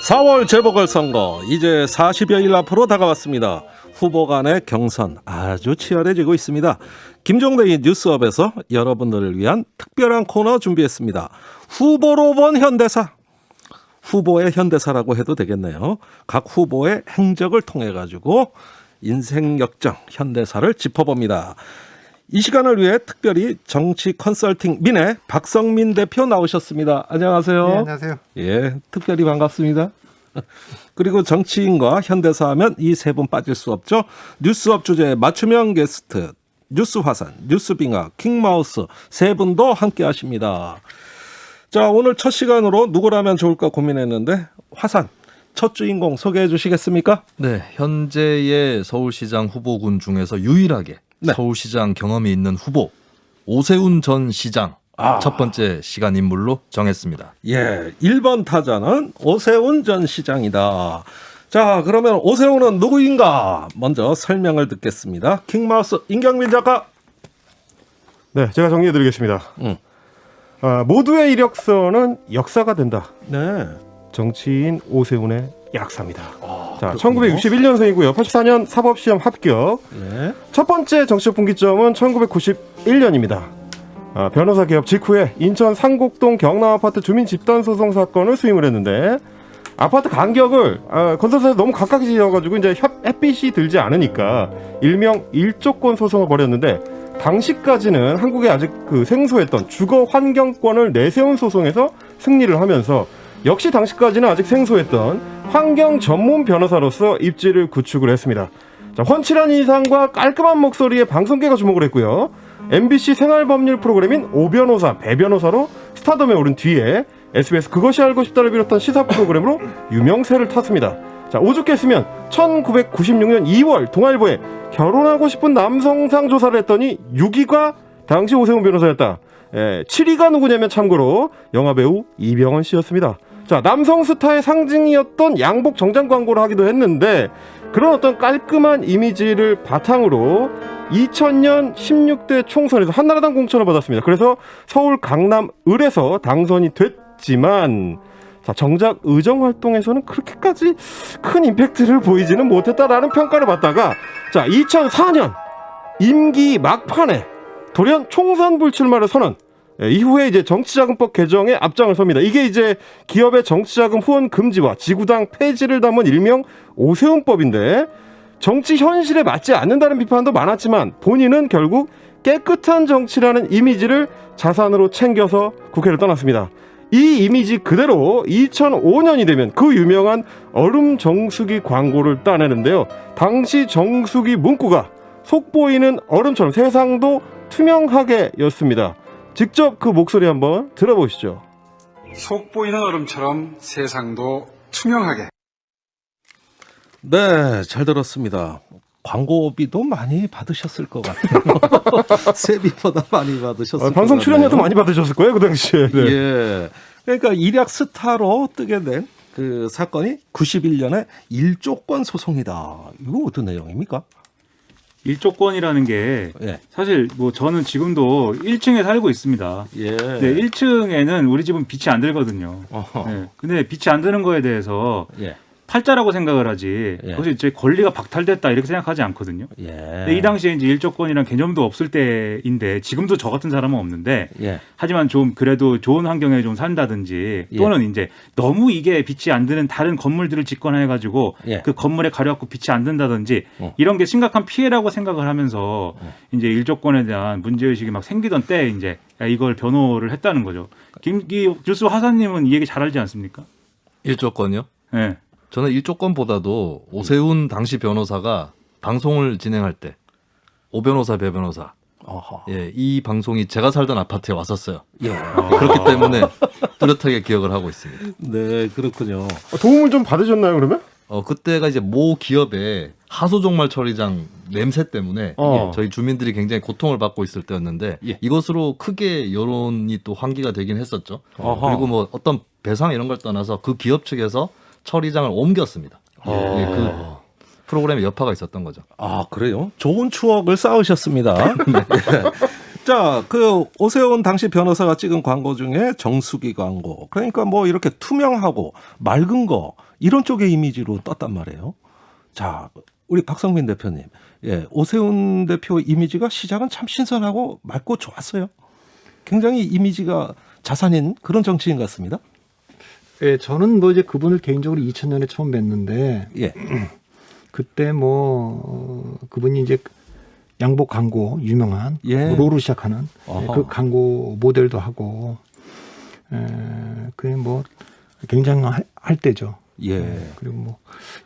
4월 재보궐선거 이제 40여일 앞으로 다가왔습니다. 후보 간의 경선 아주 치열해지고 있습니다. 김종대의 뉴스업에서 여러분들을 위한 특별한 코너 준비했습니다. 후보로 본 현대사. 후보의 현대사라고 해도 되겠네요. 각 후보의 행적을 통해 가지고 인생 역정 현대사를 짚어봅니다. 이 시간을 위해 특별히 정치 컨설팅 민의 박성민 대표 나오셨습니다. 안녕하세요. 네, 안녕하세요. 예, 특별히 반갑습니다. 그리고 정치인과 현대사하면 이 세 분 빠질 수 없죠. 뉴스업 주제의 맞춤형 게스트, 뉴스화산, 뉴스빙하, 킹마우스 세 분도 함께 하십니다. 자, 오늘 첫 시간으로 누구라면 좋을까 고민했는데 화산 첫 주인공 소개해 주시겠습니까? 네, 현재의 서울시장 후보군 중에서 유일하게 서울시장 경험이 있는 후보 오세훈 전 시장 첫 번째 시간 인물로 정했습니다. 예, 1번 타자는 오세훈 전 시장이다. 자, 그러면 오세훈은 누구인가? 먼저 설명을 듣겠습니다. 킹마우스 임경민 작가. 네, 제가 정리해드리겠습니다. 모두의 이력서는 역사가 된다. 네. 정치인 오세훈의 약사입니다. 자, 1961년생이고요. 84년 사법시험 합격. 네. 첫 번째 정치적 분기점은 1991년입니다. 변호사 개업 직후에 인천 상곡동 경남아파트 주민 집단 소송 사건을 수임을 했는데 아파트 간격을 건설사에서 너무 가깝게 지어가지고 이제 햇빛이 들지 않으니까 일명 일조권 소송을 벌였는데 당시까지는 한국에 아직 생소했던 주거 환경권을 내세운 소송에서 승리를 하면서 역시 당시까지는 아직 생소했던 환경 전문 변호사로서 입지를 구축을 했습니다. 자, 훤칠한 인상과 깔끔한 목소리에 방송계가 주목을 했고요. MBC 생활법률 프로그램인 오변호사, 배변호사로 스타덤에 오른 뒤에 SBS 그것이 알고 싶다를 비롯한 시사 프로그램으로 유명세를 탔습니다. 자, 오죽했으면 1996년 2월 동아일보에 결혼하고 싶은 남성상 조사를 했더니 6위가 당시 오세훈 변호사였다. 7위가 누구냐면 참고로 영화배우 이병헌 씨였습니다. 자, 남성 스타의 상징이었던 양복 정장 광고를 하기도 했는데 그런 어떤 깔끔한 이미지를 바탕으로 2000년 16대 총선에서 한나라당 공천을 받았습니다. 그래서 서울 강남 을에서 당선이 됐지만 자, 정작 의정 활동에서는 그렇게까지 큰 임팩트를 보이지는 못했다라는 평가를 받다가 자, 2004년 임기 막판에 돌연 총선 불출마를 선언. 이후에 이제 정치자금법 개정에 앞장을 섭니다. 이게 이제 기업의 정치자금 후원 금지와 지구당 폐지를 담은 일명 오세훈법인데 정치 현실에 맞지 않는다는 비판도 많았지만 본인은 결국 깨끗한 정치라는 이미지를 자산으로 챙겨서 국회를 떠났습니다. 이 이미지 그대로 2005년이 되면 그 유명한 얼음 정수기 광고를 따내는데요. 당시 정수기 문구가 속보이는 얼음처럼 세상도 투명하게 였습니다. 직접 그 목소리 한번 들어보시죠. 속 보이는 얼음처럼 세상도 투명하게. 네, 잘 들었습니다. 광고비도 많이 받으셨을 것 같아요. 세비보다 많이 받으셨을 것 같아요. 방송 출연료도 많이 받으셨을 거예요, 그 당시에. 네. 예. 그러니까 일약 스타로 뜨게 된 그 사건이 91년에 일조권 소송이다. 이거 어떤 내용입니까? 일조권이라는 게 예. 사실 뭐 저는 지금도 1층에 살고 있습니다. 예. 네, 1층에는 우리 집은 빛이 안 들거든요. 네, 근데 빛이 안 드는 거에 대해서 예. 팔자라고 생각을 하지 예. 그것이 제 권리가 박탈됐다 이렇게 생각하지 않거든요. 예. 근데 이 당시에 이제 일조권이란 개념도 없을 때인데 지금도 저 같은 사람은 없는데 예. 하지만 좀 그래도 좋은 환경에 좀 산다든지 또는 이제 너무 이게 빛이 안 드는 다른 건물들을 짓거나 해가지고 예. 그 건물에 가려갖고 빛이 안 든다든지 이런 게 심각한 피해라고 생각을 하면서 이제 일조권에 대한 문제의식이 막 생기던 때 이제 이걸 변호를 했다는 거죠. 김기 뉴스 화사님은 이 얘기 잘 알지 않습니까? 일조권이요? 네. 저는 일조권보다도 오세훈 당시 변호사가 방송을 진행할 때 오 변호사, 배 변호사 예, 이 방송이 제가 살던 아파트에 왔었어요. 예. 그렇기 때문에 뚜렷하게 기억을 하고 있습니다. 네, 그렇군요. 도움을 좀 받으셨나요, 그러면? 그때가 이제 모 기업의 하소종말 처리장 냄새 때문에 저희 주민들이 굉장히 고통을 받고 있을 때였는데 이것으로 크게 여론이 또 환기가 되긴 했었죠. 그리고 뭐 어떤 배상 이런 걸 떠나서 그 기업 측에서 처리장을 옮겼습니다. 예, 그 프로그램에 여파가 있었던 거죠. 아, 그래요? 좋은 추억을 쌓으셨습니다. 네. 자, 그 오세훈 당시 변호사가 찍은 광고 중에 정수기 광고. 그러니까 뭐 이렇게 투명하고 맑은 거 이런 쪽의 이미지로 떴단 말이에요. 자, 우리 박성민 대표님. 예, 오세훈 대표 이미지가 시작은 참 신선하고 맑고 좋았어요. 굉장히 이미지가 자산인 그런 정치인 같습니다. 예, 저는 뭐 이제 그분을 개인적으로 2000년에 처음 뵀는데 예. 그때 그분이 이제 양복 광고 유명한 예. 로로 시작하는 어허. 그 광고 모델도 하고 그게 뭐 굉장할 때죠. 예. 그리고 뭐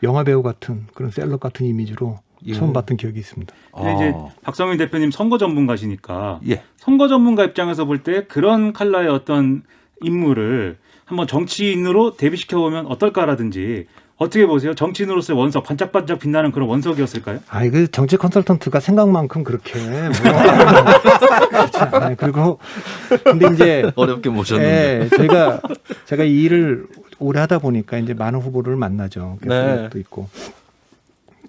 영화 배우 같은 그런 셀럽 같은 이미지로 예. 처음 봤던 기억이 있습니다. 근데 이제 박성민 대표님 선거 전문가시니까 예. 선거 전문가 입장에서 볼 때 그런 컬러의 어떤 인물을 한번 정치인으로 데뷔시켜 보면 어떨까라든지 어떻게 보세요? 정치인으로서의 원석 반짝반짝 빛나는 그런 원석이었을까요? 그 정치 컨설턴트가 생각만큼 그렇게 그렇지 않아요. 그리고 근데 이제 어렵게 모셨는데. 제가 이 일을 오래 하다 보니까 이제 많은 후보를 만나죠. 네. 도 있고.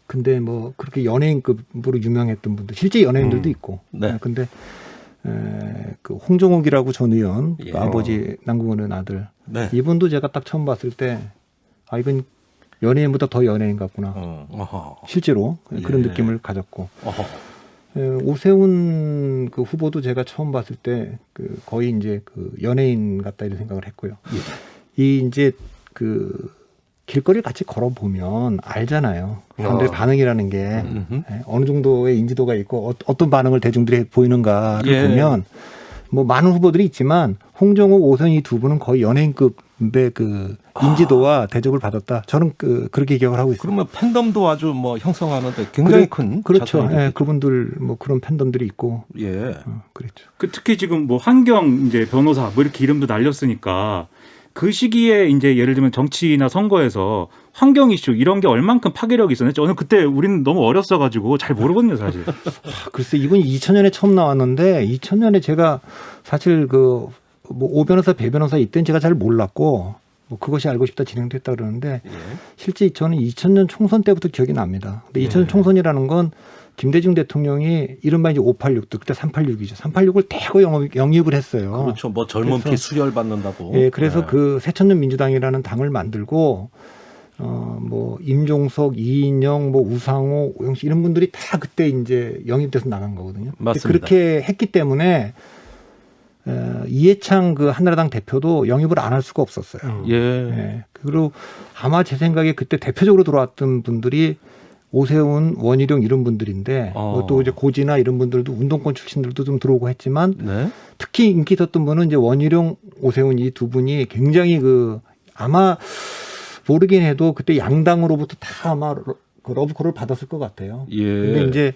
근데 뭐 그렇게 연예인급으로 유명했던 분들, 실제 연예인들도 있고. 네. 근데 그 홍정욱이라고 전 의원, 예. 그 아버지 남궁원의 아들, 네. 이분도 제가 딱 처음 봤을 때, 이건 연예인보다 더 연예인 같구나. 어허. 실제로 그런 예. 느낌을 가졌고. 어허. 오세훈 그 후보도 제가 처음 봤을 때 그 거의 이제 그 연예인 같다 이런 생각을 했고요. 예. 이 이제 그 길거리를 같이 걸어보면 알잖아요. 사람들의 반응이라는 게 어느 정도의 인지도가 있고 어떤 반응을 대중들이 보이는가를 예. 보면 뭐 많은 후보들이 있지만 홍정욱, 오세훈 이 두 분은 거의 연예인급의 그 인지도와 대접을 받았다. 저는 그렇게 기억을 하고 있습니다. 그러면 팬덤도 아주 뭐 형성하는데 굉장히 큰 그렇죠. 자산이 예, 그분들 뭐 그런 팬덤들이 있고 예. 그랬죠. 그 특히 지금 뭐 환경 이제 변호사 뭐 이렇게 이름도 날렸으니까 그 시기에 이제 예를 들면 정치나 선거에서 환경 이슈 이런 게 얼만큼 파괴력이 있었는지 저는 그때 우리는 너무 어렸어가지고 잘 모르거든요 사실. 글쎄 이분이 2000년에 처음 나왔는데 2000년에 제가 사실 뭐 오 변호사, 배 변호사 이때는 제가 잘 몰랐고 뭐 그것이 알고 싶다 진행됐다 그러는데 실제 저는 2000년 총선 때부터 기억이 납니다. 근데 2000년 총선이라는 건 김대중 대통령이 이른바 이제 586도 그때 386이죠. 386을 대거 영입을 했어요. 그렇죠. 뭐 젊은 피 수혈 받는다고. 예, 그래서 네. 그 새천년 민주당이라는 당을 만들고 뭐 임종석, 이인영, 뭐 우상호, 오영식 이런 분들이 다 그때 이제 영입돼서 나간 거거든요. 맞습니다. 그렇게 했기 때문에 이해창 그 한나라당 대표도 영입을 안 할 수가 없었어요. 예. 예. 그리고 아마 제 생각에 그때 대표적으로 들어왔던 분들이 오세훈, 원희룡 이런 분들인데 또 이제 고지나 이런 분들도 운동권 출신들도 좀 들어오고 했지만 네. 특히 인기 있었던 분은 이제 원희룡, 오세훈 이 두 분이 굉장히 아마 모르긴 해도 그때 양당으로부터 다 아마 그 러브콜을 받았을 것 같아요. 예. 근데 이제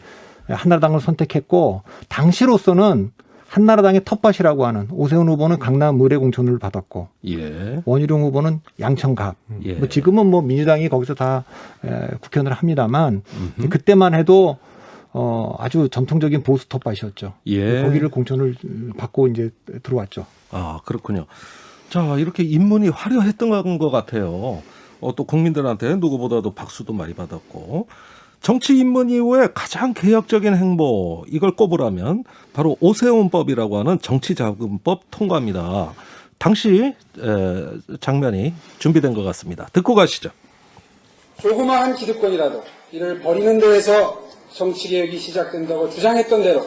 한나라당을 선택했고 당시로서는 한나라당의 텃밭이라고 하는 오세훈 후보는 강남 의뢰공천을 받았고 예. 원희룡 후보는 양천갑. 예. 뭐 지금은 뭐 민주당이 거기서 다 국회의원을 합니다만 그때만 해도 아주 전통적인 보수 텃밭이었죠. 예. 거기를 공천을 받고 이제 들어왔죠. 아, 그렇군요. 자, 이렇게 인문이 화려했던 것 같아요. 또 국민들한테 누구보다도 박수도 많이 받았고. 정치 입문 이후에 가장 개혁적인 행보 이걸 꼽으라면 바로 오세훈법이라고 하는 정치자금법 통과입니다. 당시 장면이 준비된 것 같습니다. 듣고 가시죠. 조그마한 기득권이라도 이를 버리는 데에서 정치개혁이 시작된다고 주장했던 대로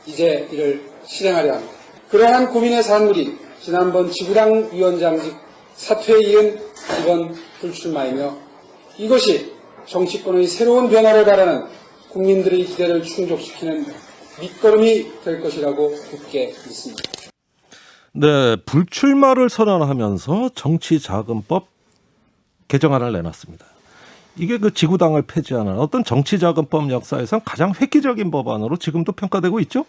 이제 이를 실행하려 합니다. 그러한 고민의 산물이 지난번 지구당 위원장직 사퇴에 이은 이번 불출마이며 이것이 정치권의 새로운 변화를 바라는 국민들의 기대를 충족시키는 밑거름이 될 것이라고 굳게 믿습니다. 네, 불출마를 선언하면서 정치자금법 개정안을 내놨습니다. 이게 그 지구당을 폐지하는 어떤 정치자금법 역사에선 가장 획기적인 법안으로 지금도 평가되고 있죠?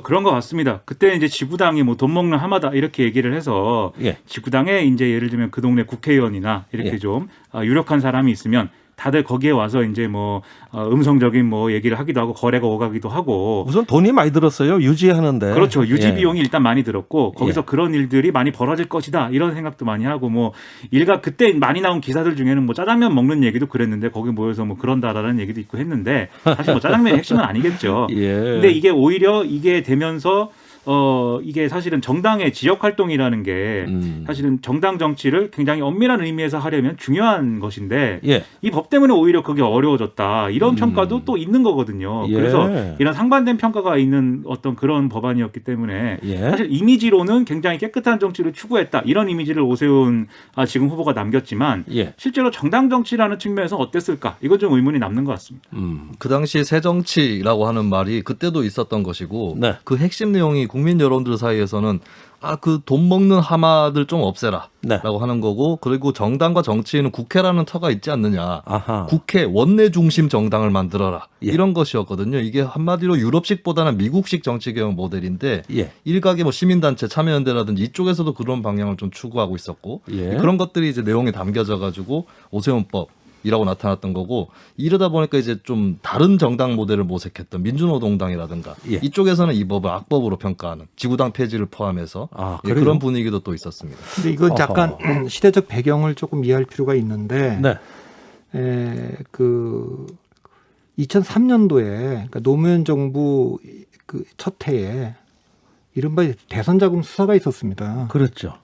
그런 것 같습니다. 그때 이제 지구당이 뭐 돈 먹는 하마다 이렇게 얘기를 해서 예. 지구당에 이제 예를 들면 그 동네 국회의원이나 이렇게 예. 좀 유력한 사람이 있으면 다들 거기에 와서 이제 뭐 음성적인 뭐 얘기를 하기도 하고 거래가 오가기도 하고 우선 돈이 많이 들었어요. 유지하는데. 그렇죠. 유지 예. 비용이 일단 많이 들었고 거기서 예. 그런 일들이 많이 벌어질 것이다 이런 생각도 많이 하고 뭐 일각 그때 많이 나온 기사들 중에는 뭐 짜장면 먹는 얘기도 그랬는데 거기 모여서 뭐 그런다라는 얘기도 있고 했는데 사실 뭐 짜장면이 핵심은 아니겠죠. 예. 근데 이게 오히려 이게 되면서 이게 사실은 정당의 지역 활동이라는 게 사실은 정당 정치를 굉장히 엄밀한 의미에서 하려면 중요한 것인데 예. 이 법 때문에 오히려 그게 어려워졌다 이런 평가도 또 있는 거거든요. 예. 그래서 이런 상반된 평가가 있는 어떤 그런 법안이었기 때문에 예. 사실 이미지로는 굉장히 깨끗한 정치를 추구했다 이런 이미지를 오세훈 지금 후보가 남겼지만 예. 실제로 정당 정치라는 측면에서 어땠을까 이건 좀 의문이 남는 것 같습니다. 그 당시 새정치라고 하는 말이 그때도 있었던 것이고 네. 그 핵심 내용이 국민 여론들 사이에서는 그 돈 먹는 하마들 좀 없애라 네. 라고 하는 거고 그리고 정당과 정치에는 국회라는 터가 있지 않느냐. 아하. 국회 원내 중심 정당을 만들어라. 예. 이런 것이었거든요. 이게 한마디로 유럽식보다는 미국식 정치개혁 모델인데 예. 일각의 뭐 시민단체 참여연대라든지 이쪽에서도 그런 방향을 좀 추구하고 있었고 예. 그런 것들이 이제 내용에 담겨져 가지고 오세훈법이라고 나타났던 거고 이러다 보니까 이제 좀 다른 정당 모델을 모색했던 민주노동당이라든가 예. 이쪽에서는 이 법을 악법으로 평가하는 지구당 폐지를 포함해서 예, 그래요? 그런 분위기도 또 있었습니다. 근데 이건 약간 시대적 배경을 조금 이해할 필요가 있는데 네. 그 2003년도에 그러니까 노무현 정부 그 첫 해에 이른바 대선 자금 수사가 있었습니다. 그렇죠.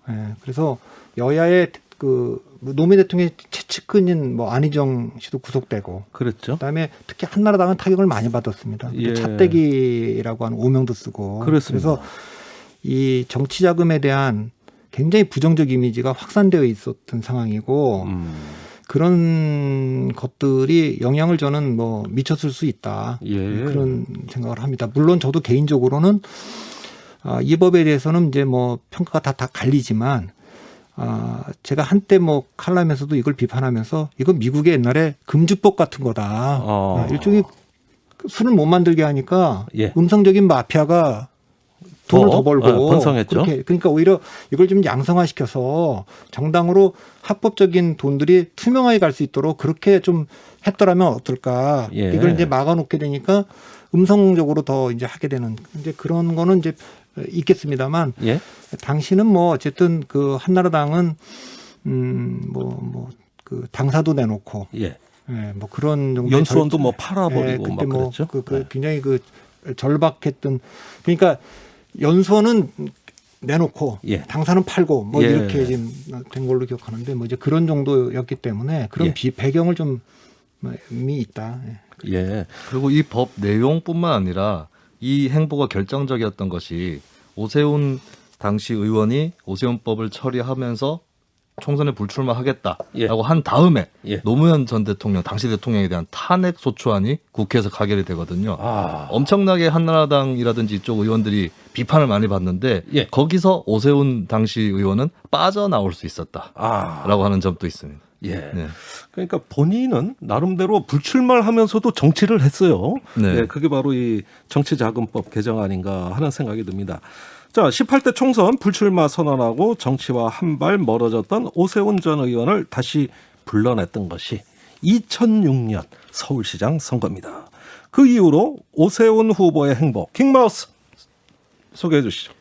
그래서 여야의 그 노무현 대통령의 최측근인 뭐 안희정 씨도 구속되고 그렇죠. 그다음에 특히 한나라당은 타격을 많이 받았습니다. 예. 찻대기라고 하는 오명도 쓰고 그렇습니다. 그래서 이 정치 자금에 대한 굉장히 부정적 이미지가 확산되어 있었던 상황이고 그런 것들이 영향을 저는 뭐 미쳤을 수 있다. 예. 그런 생각을 합니다. 물론 저도 개인적으로는 이 법에 대해서는 이제 뭐 평가가 다 갈리지만 제가 한때 뭐 칼럼에서도 이걸 비판하면서 이건 미국의 옛날에 금주법 같은 거다. 일종의 술을 못 만들게 하니까 예. 음성적인 마피아가 돈을 더 벌고 번성했죠. 그러니까 오히려 이걸 좀 양성화시켜서 정당으로 합법적인 돈들이 투명하게 갈 수 있도록 그렇게 좀 했더라면 어떨까. 예. 이걸 이제 막아놓게 되니까 음성적으로 더 이제 하게 되는 이제 그런 거는 이제 있겠습니다만 예. 당시는 뭐 어쨌든 그 한나라당은 그 당사도 내놓고 예. 뭐 그런 정도 연수원도 뭐 팔아버리고 그때 막 뭐 그랬죠. 굉장히 그 절박했던 그러니까 연수원은 내놓고 예. 당사는 팔고 뭐 예. 이렇게 지금 된 걸로 기억하는데 뭐 이제 그런 정도였기 때문에 그런 예. 배경을 좀 의미 있다. 예. 그리고 이 법 내용뿐만 아니라 이 행보가 결정적이었던 것이 오세훈 당시 의원이 오세훈법을 처리하면서 총선에 불출마하겠다라고 예. 한 다음에 예. 노무현 전 대통령 당시 대통령에 대한 탄핵 소추안이 국회에서 가결이 되거든요. 엄청나게 한나라당이라든지 이쪽 의원들이 비판을 많이 받는데 예. 거기서 오세훈 당시 의원은 빠져나올 수 있었다라고 하는 점도 있습니다. 예. 네. 그러니까 본인은 나름대로 불출마를 하면서도 정치를 했어요. 네. 네, 그게 바로 이 정치자금법 개정 아닌가 하는 생각이 듭니다. 자, 18대 총선 불출마 선언하고 정치와 한 발 멀어졌던 오세훈 전 의원을 다시 불러냈던 것이 2006년 서울시장 선거입니다. 그 이후로 오세훈 후보의 행보, 킹마우스 소개해 주시죠.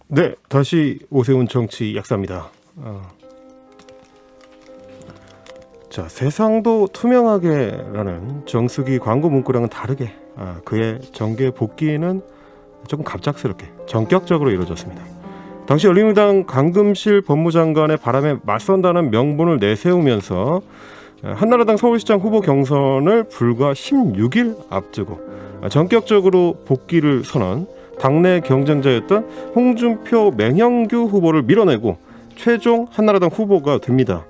네, 다시 오세훈 정치 약사입니다. 자, 세상도 투명하게라는 정수기 광고 문구랑은 다르게 그의 정계 복귀는 조금 갑작스럽게 전격적으로 이루어졌습니다. 당시 열린우리당 강금실 법무장관의 바람에 맞선다는 명분을 내세우면서 한나라당 서울시장 후보 경선을 불과 16일 앞두고 전격적으로 복귀를 선언, 당내 경쟁자였던 홍준표, 맹형규 후보를 밀어내고 최종 한나라당 후보가 됩니다.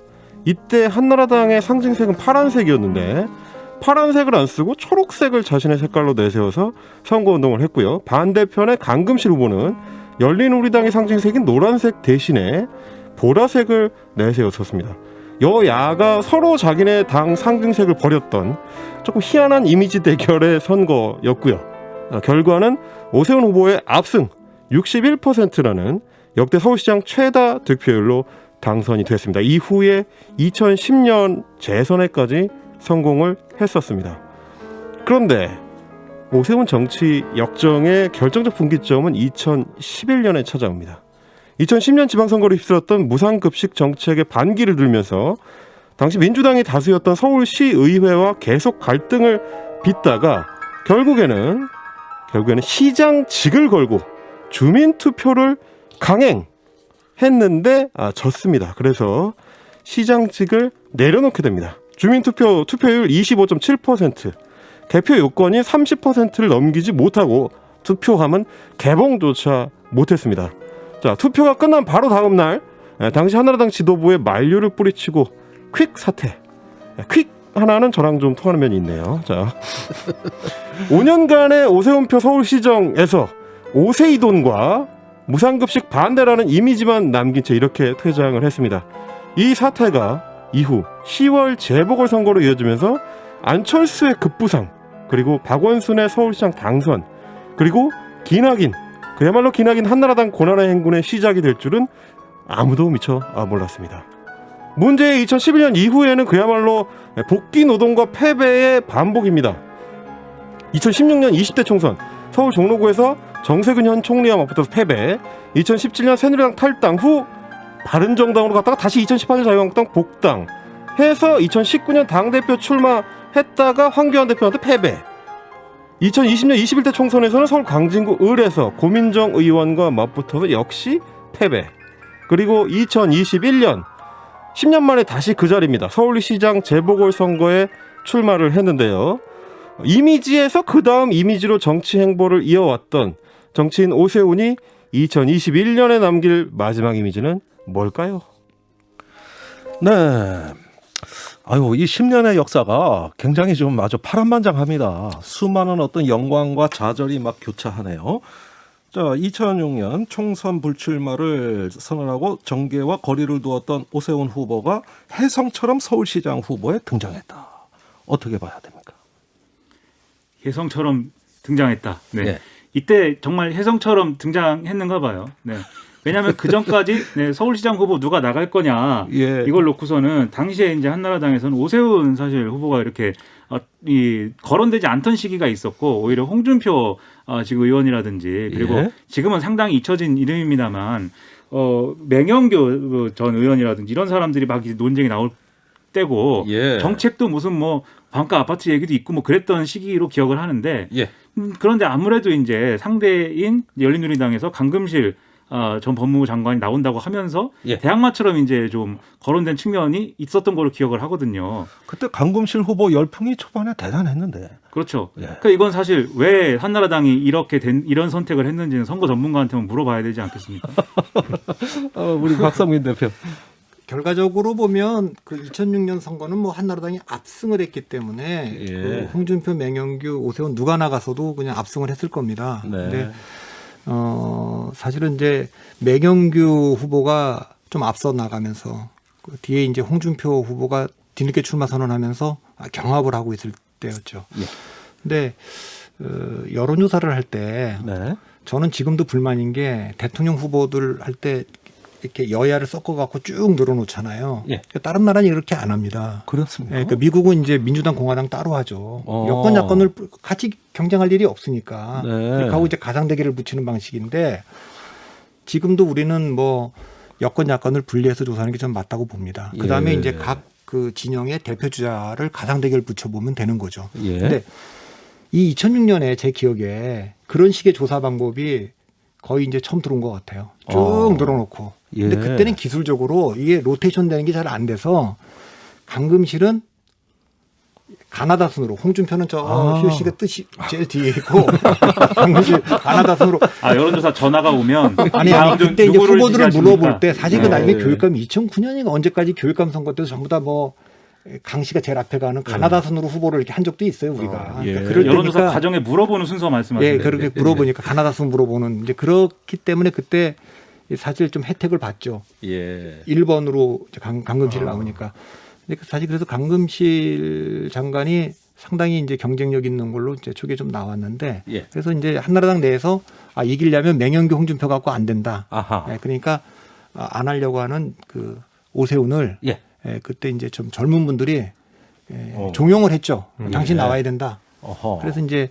이때 한나라당의 상징색은 파란색이었는데 파란색을 안 쓰고 초록색을 자신의 색깔로 내세워서 선거운동을 했고요. 반대편의 강금실 후보는 열린우리당의 상징색인 노란색 대신에 보라색을 내세웠었습니다. 여야가 서로 자기네 당 상징색을 버렸던 조금 희한한 이미지 대결의 선거였고요. 결과는 오세훈 후보의 압승 61%라는 역대 서울시장 최다 득표율로 당선이 됐습니다. 이후에 2010년 재선에까지 성공을 했었습니다. 그런데 오세훈 정치 역정의 결정적 분기점은 2011년에 찾아옵니다. 2010년 지방선거를 휩쓸었던 무상급식 정책에 반기를 들면서 당시 민주당이 다수였던 서울시의회와 계속 갈등을 빚다가 결국에는 시장직을 걸고 주민투표를 강행했는데 졌습니다. 그래서 시장직을 내려놓게 됩니다. 투표율 25.7%, 개표 요건인 30%를 넘기지 못하고 투표함은 개봉조차 못했습니다. 자, 투표가 끝난 바로 다음 날 당시 한나라당 지도부에 만류를 뿌리치고 퀵 사퇴. 퀵 하나는 저랑 좀 통하는 면이 있네요. 자, 5년간의 오세훈표 서울시정에서 오세이돈과 무상급식 반대라는 이미지만 남긴 채 이렇게 퇴장을 했습니다. 이 사태가 이후 10월 재보궐선거로 이어지면서 안철수의 급부상, 그리고 박원순의 서울시장 당선, 그리고 그야말로 기나긴 한나라당 고난의 행군의 시작이 될 줄은 아무도 미처 몰랐습니다. 문제의 2011년 이후에는 그야말로 복귀 노동과 패배의 반복입니다. 2016년 20대 총선 서울 종로구에서 정세균 현 총리와 맞붙어서 패배, 2017년 새누리당 탈당 후 바른정당으로 갔다가 다시 2018년 자유한국당 복당 해서 2019년 당대표 출마했다가 황교안 대표한테 패배, 2020년 21대 총선에서는 서울 광진구 을에서 고민정 의원과 맞붙어서 역시 패배, 그리고 2021년 10년 만에 다시 그 자리입니다. 서울시장 재보궐선거에 출마를 했는데요. 이미지에서 그 다음 이미지로 정치 행보를 이어왔던 정치인 오세훈이 2021년에 남길 마지막 이미지는 뭘까요? 네. 아유, 이 10년의 역사가 굉장히 좀 아주 파란만장합니다. 수많은 어떤 영광과 좌절이 막 교차하네요. 자, 2006년 총선 불출마를 선언하고 정계와 거리를 두었던 오세훈 후보가 혜성처럼 서울시장 후보에 등장했다. 어떻게 봐야 됩니까? 혜성처럼 등장했다. 네. 네. 이때 정말 혜성처럼 등장했는가 봐요. 네. 왜냐하면 그 전까지 서울시장 후보 누가 나갈 거냐 예. 이걸 놓고서는 당시에 이제 한나라당에서는 오세훈 사실 후보가 이렇게 거론되지 않던 시기가 있었고 오히려 홍준표 지금 의원이라든지 그리고 예. 지금은 상당히 잊혀진 이름입니다만 맹영규 전 의원이라든지 이런 사람들이 막 논쟁이 나올 때고 예. 정책도 무슨 뭐 반가 아파트 얘기도 있고 뭐 그랬던 시기로 기억을 하는데 예. 그런데 아무래도 이제 상대인 열린우리당에서 강금실 전 법무부 장관이 나온다고 하면서 예. 대항마처럼 이제 좀 거론된 측면이 있었던 걸로 기억을 하거든요. 그때 강금실 후보 열풍이 초반에 대단했는데. 그렇죠. 예. 그러니까 이건 사실 왜 한나라당이 이런 선택을 했는지는 선거 전문가한테만 물어봐야 되지 않겠습니까? 우리 박성민 대표. 결과적으로 보면 그 2006년 선거는 뭐 한나라당이 압승을 했기 때문에 예. 그 홍준표, 맹영규, 오세훈 누가 나가서도 그냥 압승을 했을 겁니다. 네. 근데 사실은 이제 맹영규 후보가 좀 앞서 나가면서 그 뒤에 이제 홍준표 후보가 뒤늦게 출마 선언하면서 경합을 하고 있을 때였죠. 예. 근데 여론조사를 할 때 네. 저는 지금도 불만인 게 대통령 후보들 할 때 이렇게 여야를 섞어갖고 쭉 늘어놓잖아요. 예. 다른 나라는 이렇게 안 합니다. 그렇습니다. 그러니까 미국은 이제 민주당, 공화당 따로 하죠. 여권, 야권을 같이 경쟁할 일이 없으니까. 네. 그렇게 하고 이제 가상대결을 붙이는 방식인데 지금도 우리는 뭐 여권, 야권을 분리해서 조사하는 게 좀 맞다고 봅니다. 그 다음에 예. 이제 각 그 진영의 대표 주자를 가상대결 붙여보면 되는 거죠. 예. 근데 이 2006년에 제 기억에 그런 식의 조사 방법이 거의 이제 처음 들어온 것 같아요. 쭉 늘어놓고. 예. 근데 그때는 기술적으로 이게 로테이션 되는 게 잘 안 돼서 강금실은 가나다 순으로, 홍준표는 휴씨가 뜻이 제일 뒤에 있고 강금실 가나다 순으로. 여론조사 전화가 오면 아니 그때 이제 누구를 후보들을 지지하십니까? 물어볼 때 사실 그 네. 나중에 교육감 2009년인가 언제까지 교육감 선거 때도 전부 다 뭐 강 씨가 제일 앞에 가는 가나다 순으로 후보를 이렇게 한 적도 있어요 우리가. 예. 그러니까 그럴 여론조사 때니까 과정에 물어보는 순서 말씀하시는 예, 거예요. 그렇게 물어보니까 가나다 순 물어보는 이제 그렇기 때문에 그때 사실 좀 혜택을 봤죠. 예. 1번으로 강금실 나오니까. 근데 사실 그래서 강금실 장관이 상당히 이제 경쟁력 있는 걸로 이제 초기에 좀 나왔는데 예. 그래서 이제 한나라당 내에서 이기려면 맹영규, 홍준표 갖고 안 된다. 아하. 예, 그러니까 안 하려고 하는 그 오세훈을 예. 그때 이제 좀 젊은 분들이 종용을 했죠. 당신 나와야 된다. 어허. 그래서 이제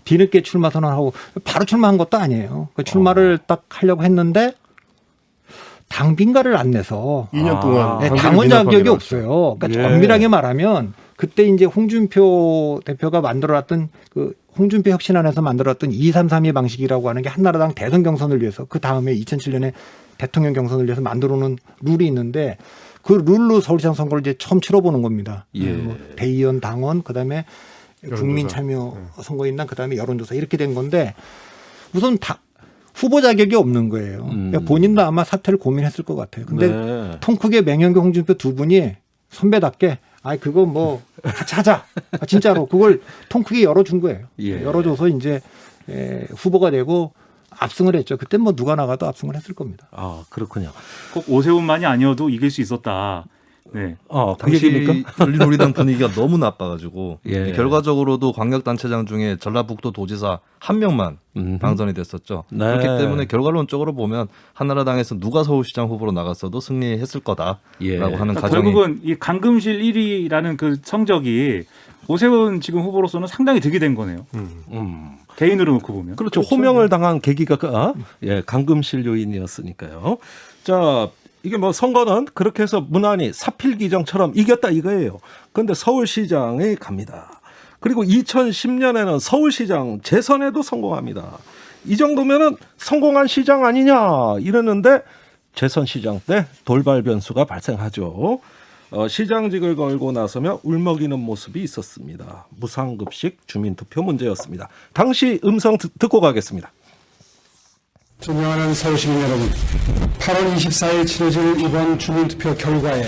뒤늦게 출마 선언하고 바로 출마한 것도 아니에요. 그 출마를 딱 하려고 했는데 당빈가를 안 내서 2년 동안 당원 자격이 민원하기로 없어요. 그러니까 예. 엄밀하게 말하면 그때 이제 홍준표 대표가 만들어놨던 그 홍준표 혁신안에서 만들었던 2-3-3-2 방식이라고 하는 게 한나라당 대선 경선을 위해서 그 다음에 2007년에 대통령 경선을 위해서 만들어놓은 룰이 있는데 그 룰로 서울시장 선거를 이제 처음 치러보는 겁니다. 예. 뭐 대의원 당원 그다음에 국민 참여 선거인단 그다음에 여론조사 이렇게 된 건데 우선 후보 자격이 없는 거예요. 그러니까 본인도 아마 사퇴를 고민했을 것 같아요. 근데 네. 통 크게 맹현교 홍준표 두 분이 선배답게 그거 뭐 같이 하자. 진짜로 그걸 통 크게 열어준 거예요. 예. 열어줘서 이제 후보가 되고 압승을 했죠. 그때 뭐 누가 나가도 압승을 했을 겁니다. 아, 그렇군요. 꼭 오세훈만이 아니어도 이길 수 있었다. 네. 그 당시 얘기입니까? 열린우리당 분위기가 너무 나빠가지고 예. 결과적으로도 광역단체장 중에 전라북도 도지사 한 명만 당선이 됐었죠. 네. 그렇기 때문에 결과론적으로 보면 한나라당에서 누가 서울시장 후보로 나갔어도 승리했을 거다라고 예. 하는 그러니까 가정이 결국은 이 강금실 1위라는 그 성적이 오세훈 지금 후보로서는 상당히 득이 된 거네요. 개인으로 놓고 보면. 그렇죠. 호명을 당한 계기가 강금실 요인이었으니까요. 자, 이게 뭐 선거는 그렇게 해서 무난히 사필기정처럼 이겼다 이거예요. 그런데 서울시장에 갑니다. 그리고 2010년에는 서울시장 재선에도 성공합니다. 이 정도면은 성공한 시장 아니냐 이러는데 재선 시장 때 돌발 변수가 발생하죠. 시장직을 걸고 나서며 울먹이는 모습이 있었습니다. 무상급식 주민투표 문제였습니다. 당시 음성 듣고 가겠습니다. 존경하는 서울시민 여러분, 8월 24일 치러질 이번 주민투표 결과에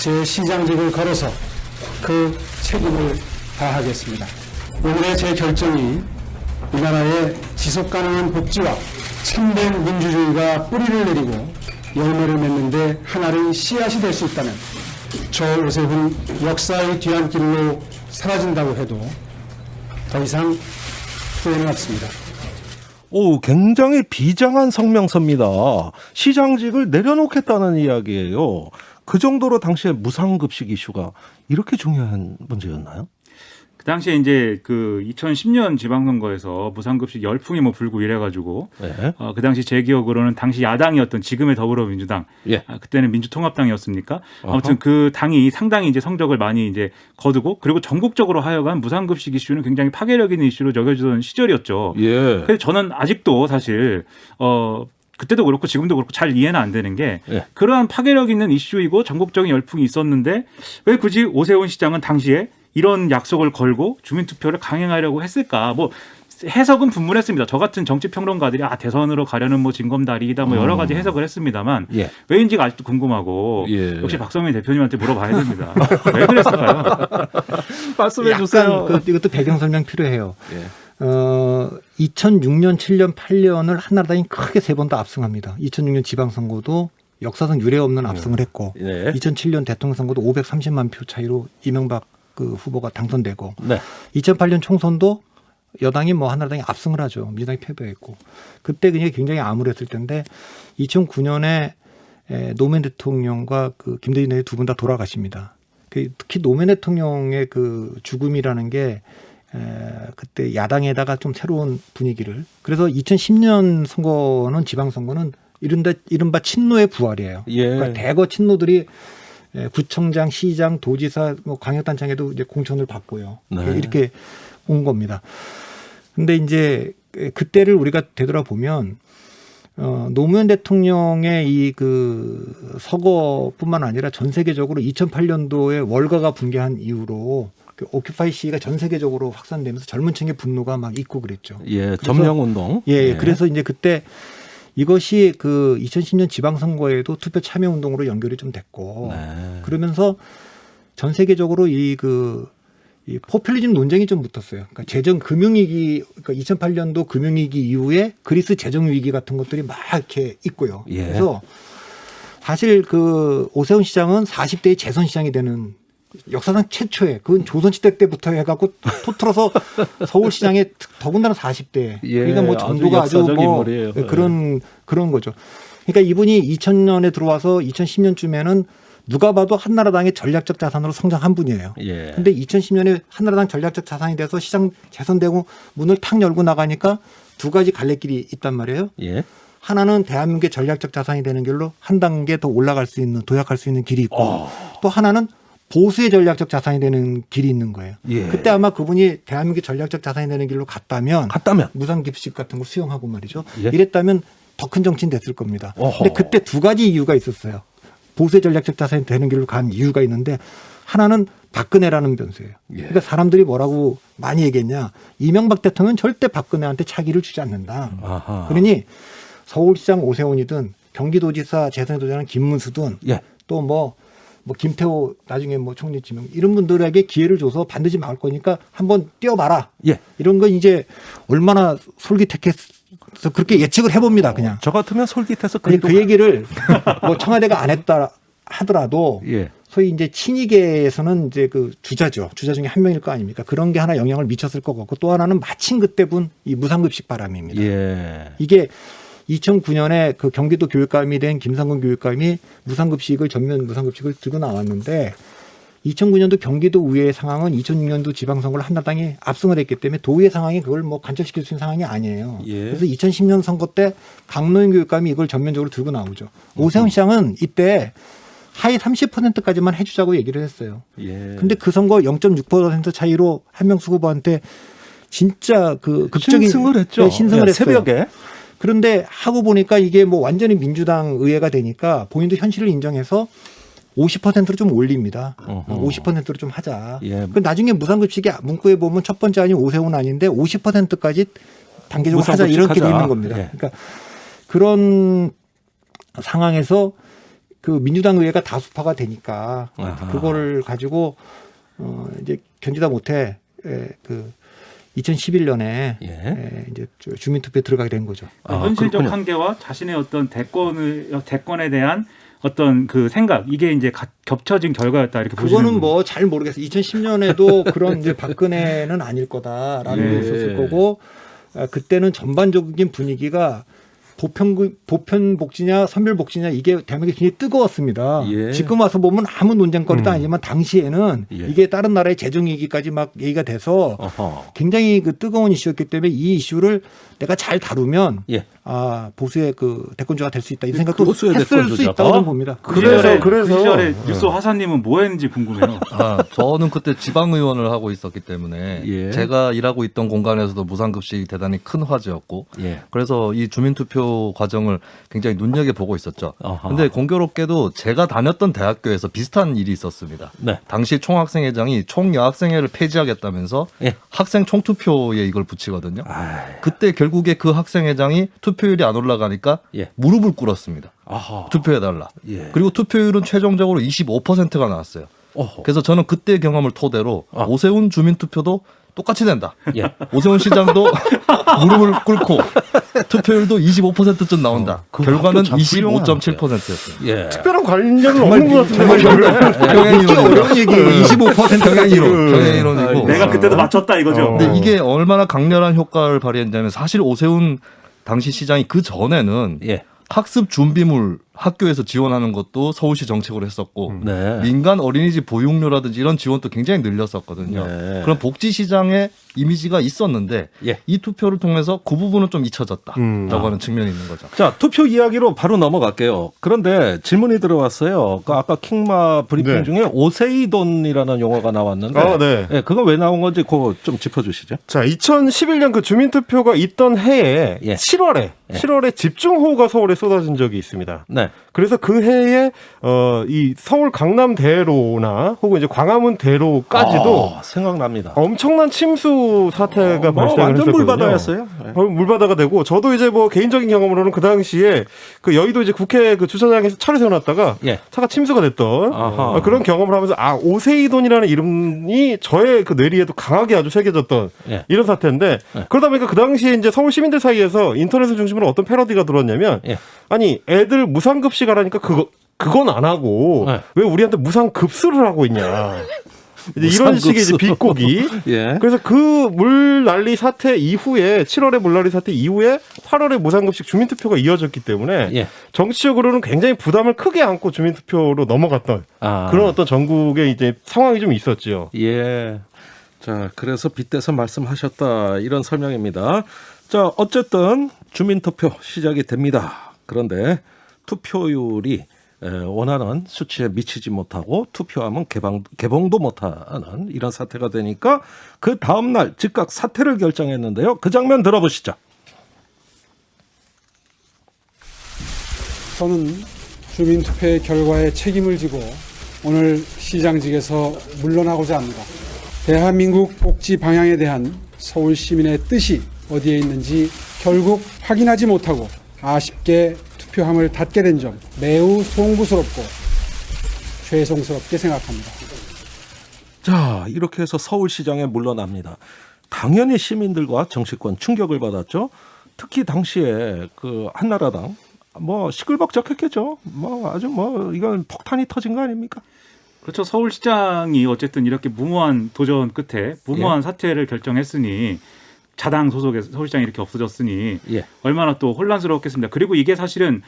제 시장직을 걸어서 그 책임을 다하겠습니다. 오늘의 제 결정이 이 나라의 지속가능한 복지와 참된 민주주의가 뿌리를 내리고 열매를 맺는 데 하나의 씨앗이 될 수 있다면 저 오세훈 역사의 뒤안길로 사라진다고 해도 더 이상 후회는 없습니다. 오, 굉장히 비장한 성명서입니다. 시장직을 내려놓겠다는 이야기예요. 그 정도로 당시에 무상급식 이슈가 이렇게 중요한 문제였나요? 그 당시에 이제 그 2010년 지방선거에서 무상급식 열풍이 뭐 불고 이래가지고 네. 그 당시 제 기억으로는 당시 야당이었던 지금의 더불어민주당, 예. 그때는 민주통합당이었습니까? 아무튼 그 당이 상당히 이제 성적을 많이 이제 거두고 그리고 전국적으로 하여간 무상급식 이슈는 굉장히 파괴력 있는 이슈로 여겨지던 시절이었죠. 예. 그래서 저는 아직도 사실 그때도 그렇고 지금도 그렇고 잘 이해는 안 되는 게 예. 그러한 파괴력 있는 이슈이고 전국적인 열풍이 있었는데 왜 굳이 오세훈 시장은 당시에 이런 약속을 걸고 주민투표를 강행하려고 했을까? 뭐 해석은 분분했습니다. 저 같은 정치평론가들이 대선으로 가려는 뭐 징검다리이다 뭐 여러 가지 해석을 했습니다만 예. 왜인지가 아직도 궁금하고 예. 역시 박성민 대표님한테 물어봐야 됩니다. 왜 그랬을까요? 말씀해 주세요. 이것도 배경 설명 필요해요. 예. 2006년, 7년, 8년을 한나라당이 크게 세 번 다 압승합니다. 2006년 지방선거도 역사상 유례 없는 압승을 했고 네. 2007년 대통령 선거도 530만 표 차이로 이명박 그 후보가 당선되고 네. 2008년 총선도 여당이 뭐 한나라당이 압승을 하죠. 민주당이 패배했고 그때 굉장히 암울했을 텐데 2009년에 노무현 대통령과 그 김대중 대통령 두 분 다 돌아가십니다. 특히 노무현 대통령의 그 죽음이라는 게 그때 야당에다가 좀 새로운 분위기를 그래서 2010년 선거는 지방선거는 이른바 친노의 부활이에요. 예. 그러니까 대거 친노들이 구청장, 시장, 도지사, 뭐 광역단장에도 이제 공천을 받고요. 네. 이렇게 온 겁니다. 근데 이제 그때를 우리가 되돌아보면 노무현 대통령의 이 그 서거뿐만 아니라 전 세계적으로 2008년도에 월가가 붕괴한 이후로 그 오큐파이 시위가 전 세계적으로 확산되면서 젊은 층의 분노가 막 있고 그랬죠. 예, 점령 운동. 예, 네. 그래서 이제 그때 이것이 그 2010년 지방선거에도 투표 참여 운동으로 연결이 좀 됐고 네. 그러면서 전 세계적으로 이 포퓰리즘 논쟁이 좀 붙었어요. 그러니까 재정 금융위기, 그러니까 2008년도 금융위기 이후에 그리스 재정위기 같은 것들이 막 이렇게 있고요. 예. 그래서 사실 그 오세훈 시장은 40대의 재선 시장이 되는 역사상 최초의 그건 조선시대 때부터 해갖고 토틀어서 서울시장에 더군다나 40대 예, 그러니까 뭐 전도가 아주 역사적 뭐 인물이에요. 그런 거죠. 그러니까 이분이 2000년에 들어와서 2010년쯤에는 누가 봐도 한나라당의 전략적 자산으로 성장한 분이에요. 예. 근데 2010년에 한나라당 전략적 자산이 돼서 시장 재선되고 문을 탁 열고 나가니까 두 가지 갈래길이 있단 말이에요. 예. 하나는 대한민국의 전략적 자산이 되는 길로 한 단계 더 올라갈 수 있는 도약할 수 있는 길이 있고 또 하나는 보수의 전략적 자산이 되는 길이 있는 거예요. 예. 그때 아마 그분이 대한민국의 전략적 자산이 되는 길로 갔다면 무상급식 같은 걸 수용하고 말이죠. 예. 이랬다면 더 큰 정치인 됐을 겁니다. 어허. 근데 그때 두 가지 이유가 있었어요. 보수의 전략적 자산이 되는 길로 간 이유가 있는데 하나는 박근혜라는 변수예요. 그러니까 사람들이 뭐라고 많이 얘기했냐. 이명박 대통령은 절대 박근혜한테 차기를 주지 않는다. 아하. 그러니 서울시장 오세훈이든 경기도지사 재선에 도전하는 김문수든 예. 또 뭐 김태호 나중에 뭐 총리 지명 이런 분들에게 기회를 줘서 반드시 막을 거니까 한번 뛰어봐라. 예. 이런 건 이제 얼마나 솔깃했겠어 그렇게 예측을 해봅니다. 그냥. 저 같으면 솔깃해서 그 얘기를 뭐 청와대가 안 했다 하더라도 예. 소위 이제 친이계에서는 이제 그 주자 중에 한 명일 거 아닙니까? 그런 게 하나 영향을 미쳤을 것 같고 또 하나는 마침 그때 분 이 무상급식 바람입니다. 예. 이게 2009년에 그 경기도 교육감이 된 김상근 교육감이 무상급식을 전면 무상급식을 들고 나왔는데 2009년도 경기도 의회 상황은 2006년도 지방선거를 한나라당이 압승을 했기 때문에 도의회 상황이 그걸 뭐 간접시킬 수 있는 상황이 아니에요. 예. 그래서 2010년 선거 때 강노인 교육감이 이걸 전면적으로 들고 나오죠. 오세훈 시장은 이때 하위 30%까지만 해주자고 얘기를 했어요. 예. 근데 그 선거 0.6% 차이로 한명숙 후보한테 진짜 그 극적인 신승을 했죠. 네, 신승을 예, 했어요. 새벽에. 그런데 하고 보니까 이게 뭐 완전히 민주당 의회가 되니까 본인도 현실을 인정해서 50%로 좀 올립니다. 50%로 좀 하자. 예. 그 나중에 무상급식이 문구에 보면 첫 번째 아니 오세훈 아닌데 50%까지 단계적으로 하자 무상급식 이렇게 돼 하자. 있는 겁니다. 예. 그러니까 그런 상황에서 그 민주당 의회가 다수파가 되니까 아하. 그거를 가지고 이제 견디다 못해 그 2011년에 이제 주민투표에 들어가게 된 거죠. 현실적 그렇군요. 한계와 자신의 어떤 대권에 대한 어떤 그 생각 이게 이제 겹쳐진 결과였다 이렇게 보시는 그거는 뭐 잘 모르겠어요. 2010년에도 그런 이제 박근혜는 아닐 거다라는 게 있었을 거고 그때는 전반적인 분위기가 보편 복지냐 선별 복지냐 이게 대한민국이 굉장히 뜨거웠습니다. 예. 지금 와서 보면 아무 논쟁거리도 아니지만 당시에는 예. 이게 다른 나라의 재정 얘기까지 막 얘기가 돼서 어허. 굉장히 그 뜨거운 이슈였기 때문에 이 이슈를 내가 잘 다루면 예. 보수의 그 대권주가 될 수 있다 이 생각도 보수의 했을 수 대권주자. 있다고 저는 봅니다. 그 시절에 그래서- 그 시절에 뉴스 화사님은 뭐 했는지 궁금해요. 저는 그때 지방의원을 하고 있었기 때문에 예. 제가 일하고 있던 공간에서도 무상급식이 대단히 큰 화제였고 예. 그래서 이 주민투표 과정을 굉장히 눈여겨보고 있었죠. 아하. 근데 공교롭게도 제가 다녔던 대학교에서 비슷한 일이 있었습니다. 네. 당시 총학생회장이 총여학생회를 폐지하겠다면서 예. 학생 총투표에 이걸 붙이거든요. 아이. 그때 결국에 그 학생회장이 투표율이 안 올라가니까 예. 무릎을 꿇었습니다. 아하. 투표해달라. 예. 그리고 투표율은 최종적으로 25%가 나왔어요. 어허. 그래서 저는 그때의 경험을 토대로 오세훈 주민투표도 똑같이 된다. 예. 오세훈 시장도 무릎을 꿇고 투표율도 25%좀 나온다. 그 결과는 학교 참 훌륭한 25.7%였어요. 예. 특별한 관련은 없는 것 같은데. 평행 얘기 25%까지로 평행 이론이고. 내가 그때도 맞췄다 이거죠. 근데 이게 얼마나 강렬한 효과를 발휘했냐면 사실 오세훈 당시 시장이 그 전에는 예. 학습 준비물 학교에서 지원하는 것도 서울시 정책으로 했었고 네. 민간 어린이집 보육료라든지 이런 지원도 굉장히 늘렸었거든요. 네. 그런 복지시장의 이미지가 있었는데 예. 이 투표를 통해서 그 부분은 좀 잊혀졌다라고 하는 측면이 있는 거죠. 자, 투표 이야기로 바로 넘어갈게요. 그런데 질문이 들어왔어요. 그 아까 킹마 브리핑 네. 중에 오세이돈이라는 용어가 나왔는데 네. 예, 그건 왜 나온 건지 그거 좀 짚어주시죠. 자, 2011년 그 주민투표가 있던 해에 예. 7월에 집중호우가 서울에 쏟아진 적이 있습니다. 네. 그래서 그 해에 이 서울 강남대로나 혹은 이제 광화문 대로까지도 생각납니다. 엄청난 침수 사태가 발생을 완전 했었거든요. 물바다였어요. 예. 물바다가 되고 저도 이제 뭐 개인적인 경험으로는 그 당시에 그 여의도 이제 국회 그 주차장에서 차를 세워놨다가 예. 차가 침수가 됐던 아하. 그런 경험을 하면서 오세이돈이라는 이름이 저의 그 뇌리에도 강하게 아주 새겨졌던 예. 이런 사태인데 그러다 보니까 그 당시에 이제 서울 시민들 사이에서 인터넷을 중심으로 어떤 패러디가 들어왔냐면 예. 아니 애들 무상급식 하라니까 그건 안 하고 네. 왜 우리한테 무상급수를 하고 있냐. 이제 이런 식의 이제 비꼬기. 예. 그래서 그 물난리 사태 이후에 7월에 물난리 사태 이후에 8월에 무상급식 주민투표가 이어졌기 때문에 예. 정치적으로는 굉장히 부담을 크게 안고 주민투표로 넘어갔던 그런 어떤 전국의 이제 상황이 좀 있었지요. 예. 자, 그래서 빗대서 말씀하셨다 이런 설명입니다. 자, 어쨌든 주민투표 시작이 됩니다. 그런데 투표율이 원하는 수치에 미치지 못하고 투표하면 개봉도 못하는 이런 사태가 되니까 그 다음 날 즉각 사퇴를 결정했는데요. 그 장면 들어보시죠. 저는 주민투표의 결과에 책임을 지고 오늘 시장직에서 물러나고자 합니다. 대한민국 복지 방향에 대한 서울 시민의 뜻이 어디에 있는지 결국 확인하지 못하고 아쉽게 투표함을 닫게 된 점 매우 송구스럽고 죄송스럽게 생각합니다. 자, 이렇게 해서 서울시장에 물러납니다. 당연히 시민들과 정치권 충격을 받았죠. 특히 당시에 그 한나라당 뭐 시끌벅적했겠죠. 뭐 아주 뭐 이건 폭탄이 터진 거 아닙니까? 그렇죠. 서울시장이 어쨌든 이렇게 무모한 도전 끝에 무모한 예. 사퇴를 결정했으니 자당 소속의 서울시장이 이렇게 없어졌으니 예. 얼마나 또 혼란스러웠겠습니까. 그리고 이게 사실은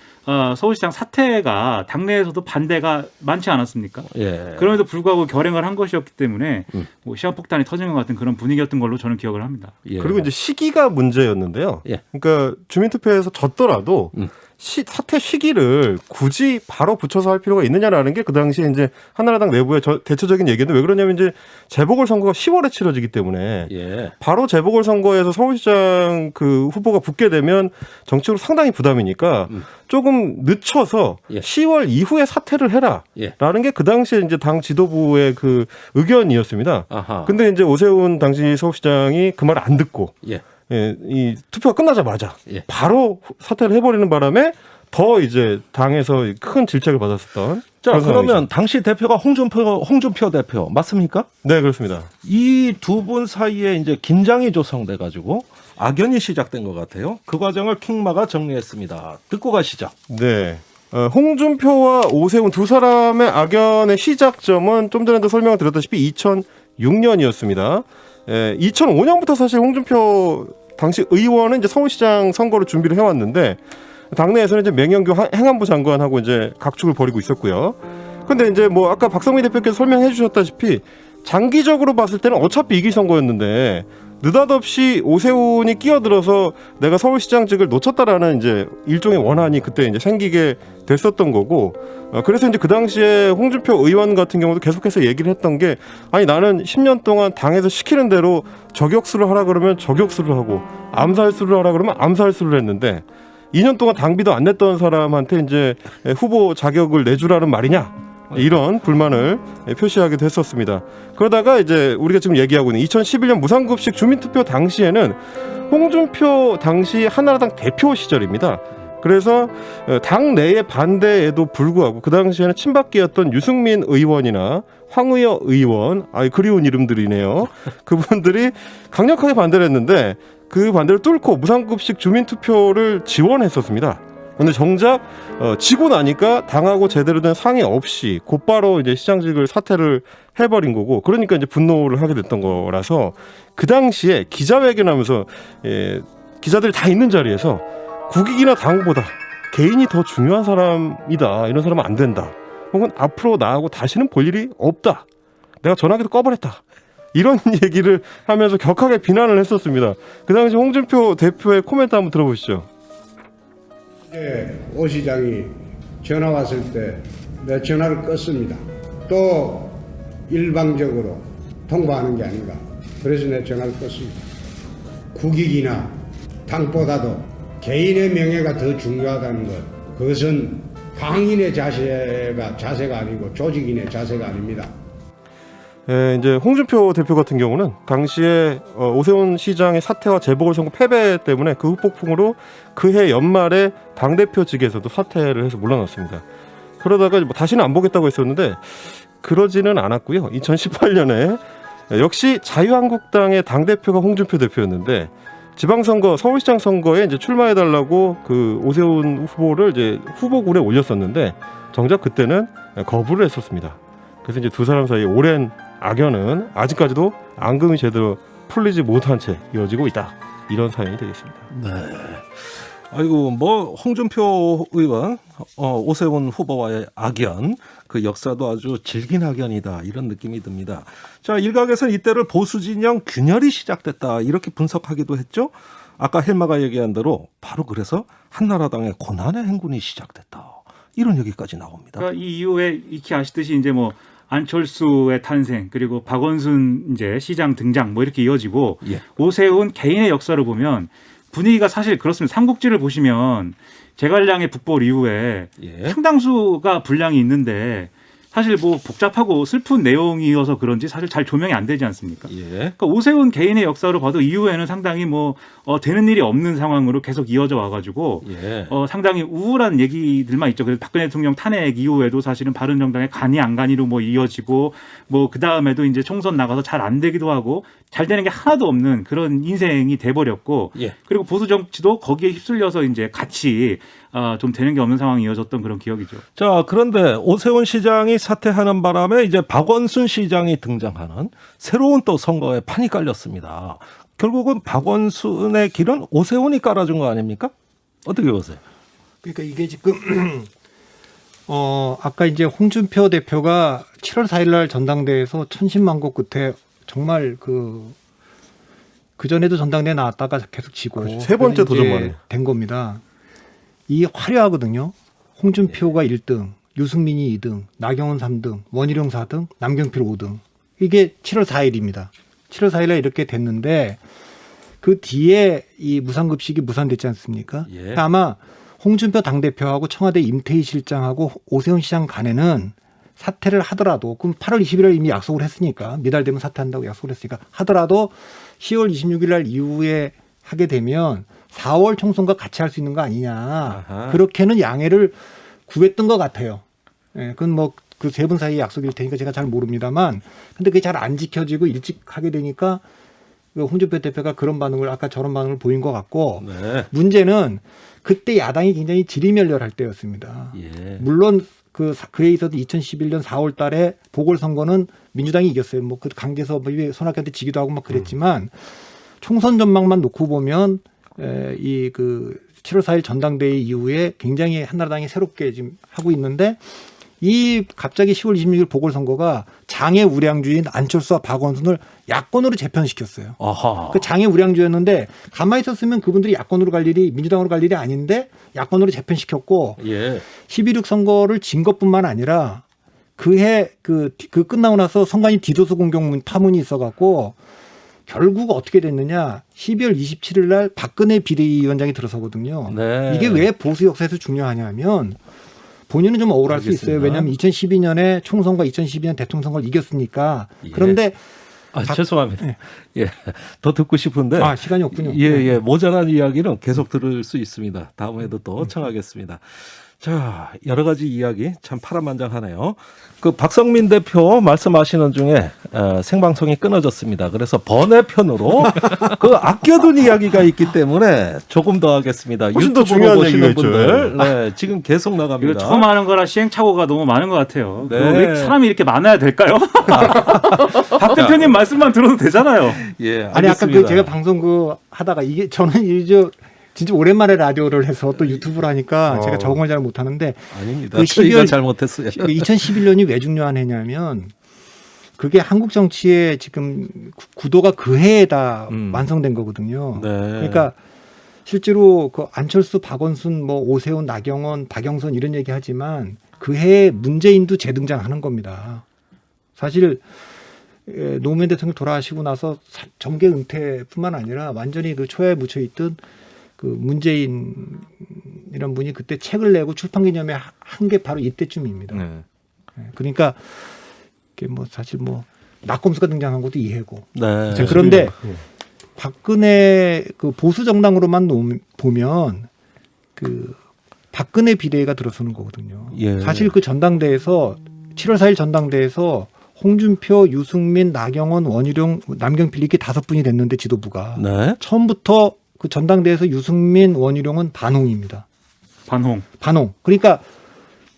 서울시장 사퇴가 당내에서도 반대가 많지 않았습니까? 예. 그럼에도 불구하고 결행을 한 것이었기 때문에 뭐 시한폭탄이 터진 것 같은 그런 분위기였던 걸로 저는 기억을 합니다. 예. 그리고 이제 시기가 문제였는데요. 예. 그러니까 주민투표에서 졌더라도 사퇴 시기를 굳이 바로 붙여서 할 필요가 있느냐라는 게 그 당시에 이제 한나라당 내부의 대체적인 얘기인데 왜 그러냐면 이제 재보궐선거가 10월에 치러지기 때문에 예. 바로 재보궐선거에서 서울시장 그 후보가 붙게 되면 정치적으로 상당히 부담이니까 조금 늦춰서 예. 10월 이후에 사퇴를 해라라는 예. 게 그 당시에 이제 당 지도부의 그 의견이었습니다. 아하. 근데 이제 오세훈 당시 서울시장이 그 말을 안 듣고 예. 예, 이 투표가 끝나자마자 예. 바로 사퇴를 해버리는 바람에 더 이제 당에서 큰 질책을 받았었던. 자, 그런 그러면 상황이죠. 당시 대표가 홍준표 대표 맞습니까? 네, 그렇습니다. 이 두 분 사이에 이제 긴장이 조성돼 가지고 악연이 시작된 것 같아요. 그 과정을 킹마가 정리했습니다. 듣고 가시죠. 네. 홍준표와 오세훈 두 사람의 악연의 시작점은 좀 전에도 설명을 드렸다시피 2006년이었습니다. 2005년부터 사실 홍준표 당시 의원은 이제 서울시장 선거를 준비를 해왔는데 당내에서는 이제 맹영규 행안부 장관하고 이제 각축을 벌이고 있었고요. 근데 이제 뭐 아까 박성민 대표께서 설명해 주셨다시피 장기적으로 봤을 때는 어차피 이길 선거였는데 느닷없이 오세훈이 끼어들어서 내가 서울시장직을 놓쳤다라는 이제 일종의 원한이 그때 이제 생기게 됐었던 거고, 그래서 이제 그 당시에 홍준표 의원 같은 경우도 계속해서 얘기를 했던 게 아니 나는 10년 동안 당에서 시키는 대로 저격수를 하라 그러면 저격수를 하고 암살수를 하라 그러면 암살수를 했는데 2년 동안 당비도 안 냈던 사람한테 이제 후보 자격을 내주라는 말이냐? 이런 불만을 표시하기도 했었습니다. 그러다가 이제 우리가 지금 얘기하고 있는 2011년 무상급식 주민투표 당시에는 홍준표 당시 한나라당 대표 시절입니다. 그래서 당 내의 반대에도 불구하고 그 당시에는 친박계였던 유승민 의원이나 황의여 의원, 그리운 이름들이네요. 그분들이 강력하게 반대를 했는데 그 반대를 뚫고 무상급식 주민투표를 지원했었습니다. 근데 정작 지고 나니까 당하고 제대로 된 상의 없이 곧바로 이제 시장직을 사퇴를 해버린 거고, 그러니까 이제 분노를 하게 됐던 거라서 그 당시에 기자회견하면서 기자들이 다 있는 자리에서 국익이나 당보다 개인이 더 중요한 사람이다, 이런 사람은 안 된다, 혹은 앞으로 나하고 다시는 볼 일이 없다, 내가 전화기도 꺼버렸다, 이런 얘기를 하면서 격하게 비난을 했었습니다. 그 당시 홍준표 대표의 코멘트 한번 들어보시죠. 오 시장이 전화 왔을 때 내 전화를 껐습니다. 또 일방적으로 통보하는 게 아닌가. 그래서 내 전화를 껐습니다. 국익이나 당보다도 개인의 명예가 더 중요하다는 것, 그것은 당인의 자세가 아니고 조직인의 자세가 아닙니다. 이제 홍준표 대표 같은 경우는 당시에 오세훈 시장의 사퇴와 재보궐선거 패배 때문에 그 후폭풍으로 그해 연말에 당대표직에서도 사퇴를 해서 물러났습니다. 그러다가 뭐 다시는 안 보겠다고 했었는데 그러지는 않았고요. 2018년에 역시 자유한국당의 당대표가 홍준표 대표였는데 지방선거 서울시장 선거에 이제 출마해달라고 그 오세훈 후보를 이제 후보군에 올렸었는데 정작 그때는 거부를 했었습니다. 그래서 이제 두 사람 사이에 오랜 악연은 아직까지도 앙금이 제대로 풀리지 못한 채 이어지고 있다. 이런 사연이 되겠습니다. 네. 아이고 뭐 홍준표 의원, 오세훈 후보와의 악연, 그 역사도 아주 질긴 악연이다 이런 느낌이 듭니다. 자, 일각에서는 이때를 보수 진영 균열이 시작됐다 이렇게 분석하기도 했죠. 아까 헬마가 얘기한 대로 바로 그래서 한나라당의 고난의 행군이 시작됐다 이런 얘기까지 나옵니다. 그러니까 이 이후에 익히 아시듯이 이제 뭐 안철수의 탄생 그리고 박원순 이제 시장 등장 뭐 이렇게 이어지고 예. 오세훈 개인의 역사를 보면 분위기가 사실 그렇습니다. 삼국지를 보시면 제갈량의 북벌 이후에 예. 상당수가 분량이 있는데 사실 뭐 복잡하고 슬픈 내용이어서 그런지 사실 잘 조명이 안 되지 않습니까? 예. 그러니까 오세훈 개인의 역사로 봐도 이후에는 상당히 뭐 되는 일이 없는 상황으로 계속 이어져 와가지고 예. 상당히 우울한 얘기들만 있죠. 그래서 박근혜 대통령 탄핵 이후에도 사실은 바른정당의 간이 안 간이로 뭐 이어지고 뭐 그 다음에도 이제 총선 나가서 잘 안 되기도 하고 잘 되는 게 하나도 없는 그런 인생이 돼버렸고 예. 그리고 보수 정치도 거기에 휩쓸려서 이제 같이 좀 되는 게 없는 상황이 이어졌던 그런 기억이죠. 자, 그런데 오세훈 시장이 사퇴하는 바람에 이제 박원순 시장이 등장하는 새로운 또 선거에 판이 깔렸습니다. 결국은 박원순의 길은 오세훈이 깔아준 거 아닙니까? 어떻게 보세요? 그러니까 이게 지금 아까 이제 홍준표 대표가 7월 4일 날 전당대회에서 천신만고 끝에 정말 그 전에도 전당대회 나왔다가 계속 지고 그렇죠. 세 번째 그래서 이제 도전만에. 된 겁니다. 이게 화려하거든요. 홍준표가 1등, 유승민이 2등, 나경원 3등, 원희룡 4등, 남경필 5등. 이게 7월 4일입니다. 7월 4일에 이렇게 됐는데 그 뒤에 이 무상급식이 무산됐지 않습니까? 예. 아마 홍준표 당대표하고 청와대 임태희 실장하고 오세훈 시장 간에는 사퇴를 하더라도 그럼 8월 20일 이미 약속을 했으니까 미달되면 사퇴한다고 약속을 했으니까 하더라도 10월 26일 날 이후에 하게 되면 4월 총선과 같이 할 수 있는 거 아니냐. 아하. 그렇게는 양해를 구했던 것 같아요. 예, 그건 뭐 그 세 분 사이의 약속일 테니까 제가 잘 모릅니다만 근데 그게 잘 안 지켜지고 일찍 하게 되니까 그 홍준표 대표가 그런 반응을 아까 저런 반응을 보인 것 같고 네. 문제는 그때 야당이 굉장히 지리멸렬할 때였습니다. 예. 물론 그에 있어서 2011년 4월 달에 보궐선거는 민주당이 이겼어요. 뭐 그 강제서 손학규한테 지기도 하고 막 그랬지만 총선 전망만 놓고 보면 이 그 7월 4일 전당대회 이후에 굉장히 한나라당이 새롭게 지금 하고 있는데 이 갑자기 10월 26일 보궐선거가 장애 우량주인 안철수와 박원순을 야권으로 재편시켰어요. 아하. 그 장애 우량주였는데 가만히 있었으면 그분들이 야권으로 갈 일이 민주당으로 갈 일이 아닌데 야권으로 재편시켰고 예. 12.6 선거를 진 것뿐만 아니라 그해 그 끝나고 나서 선관위 디도스 공격 파문이 있어갖고 결국 어떻게 됐느냐 12월 27일 날 박근혜 비대위원장이 들어서거든요. 네. 이게 왜 보수 역사에서 중요하냐면 본인은 좀 억울할 수 있어요. 알겠습니다. 왜냐하면 2012년에 총선과 2012년 대통령 선거를 이겼으니까. 예. 그런데 죄송합니다. 네. 예. 더 듣고 싶은데. 시간이 없군요. 예. 모자란 이야기는 계속 들을 수 있습니다. 다음에도 또 청하겠습니다. 자, 여러 가지 이야기 참 파란만장하네요. 그 박성민 대표 말씀하시는 중에 생방송이 끊어졌습니다. 그래서 번외편으로 그 아껴둔 이야기가 있기 때문에 조금 더 하겠습니다. 훨씬 더 유튜브로 중요한 보시는 얘기가 있죠. 분들, 네, 지금 계속 나갑니다. 이거 처음 하는 거라 시행착오가 너무 많은 것 같아요. 네. 왜 사람이 이렇게 많아야 될까요? 박 대표님 말씀만 들어도 되잖아요. 예, 아니 아까 알겠습니다. 제가 방송 하다가 이게 저는 이제 진짜 오랜만에 라디오를 해서 또 유튜브를 하니까 제가 적응을 잘 못하는데 아닙니다. 그 저희가 12월 잘못했어요. 2011년이 왜 중요한 해냐면 그게 한국 정치의 지금 구도가 그 해에 다 완성된 거거든요. 네. 그러니까 실제로 그 안철수, 박원순, 뭐 오세훈, 나경원, 박영선 이런 얘기 하지만 그 해에 문재인도 재등장하는 겁니다. 사실 노무현 대통령 돌아가시고 나서 정계 은퇴뿐만 아니라 완전히 그 초야에 묻혀 있던 그 문재인이란 분이 그때 책을 내고 출판 기념회 한 게 바로 이때쯤입니다. 네. 그러니까 이게 뭐 사실 뭐 낙검수가 등장한 것도 이해고. 네. 자, 그런데 박근혜 그 보수 정당으로만 보면 그 박근혜 비대위가 들어서는 거거든요. 예. 사실 그 전당대에서 7월 4일 전당대에서 홍준표, 유승민, 나경원, 원희룡, 남경필 이렇게 5분이 됐는데 지도부가 네. 처음부터 그 전당대에서 유승민, 원희룡은 반홍입니다. 반홍. 반홍. 그러니까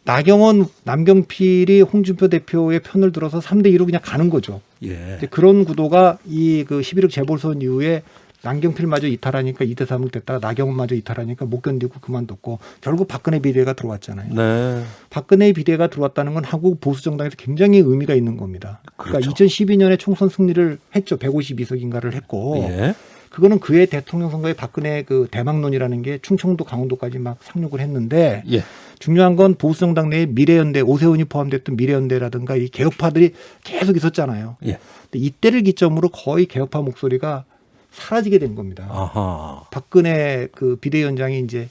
나경원, 남경필이 홍준표 대표의 편을 들어서 3대2로 그냥 가는 거죠. 예. 이제 그런 구도가 이 그 11억 재보선 이후에 남경필마저 이탈하니까 2대3을 됐다가 나경원마저 이탈하니까 못 견디고 그만뒀고 결국 박근혜 비대위가 들어왔잖아요. 네. 박근혜 비대위가 들어왔다는 건 한국 보수 정당에서 굉장히 의미가 있는 겁니다. 그러니까 그렇죠. 2012년에 총선 승리를 했죠. 152석인가를 했고 예. 그거는 그해 대통령 선거에 박근혜 그 대망론이라는 게 충청도 강원도까지 막 상륙을 했는데 예. 중요한 건 보수 정당 내에 미래연대 오세훈이 포함됐던 미래연대라든가 이 개혁파들이 계속 있었잖아요. 예. 근데 이때를 기점으로 거의 개혁파 목소리가 사라지게 된 겁니다. 아하. 박근혜 그 비대위원장이 이제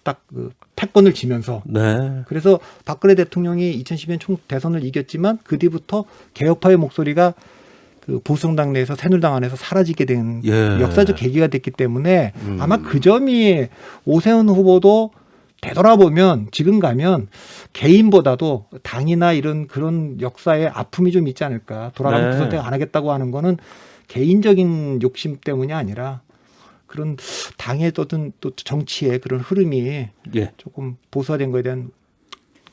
딱 그 패권을 쥐면서 네. 그래서 박근혜 대통령이 2012년 총 대선을 이겼지만 그 뒤부터 개혁파의 목소리가 그 보수정당 내에서 새누리당 안에서 사라지게 된 예. 역사적 계기가 됐기 때문에 아마 그 점이 오세훈 후보도 되돌아보면 지금 가면 개인보다도 당이나 이런 그런 역사의 아픔이 좀 있지 않을까. 돌아가면 네. 그 선택 안 하겠다고 하는 거는 개인적인 욕심 때문이 아니라 그런 당의 어떤 또 정치의 그런 흐름이 예. 조금 보수화된 거에 대한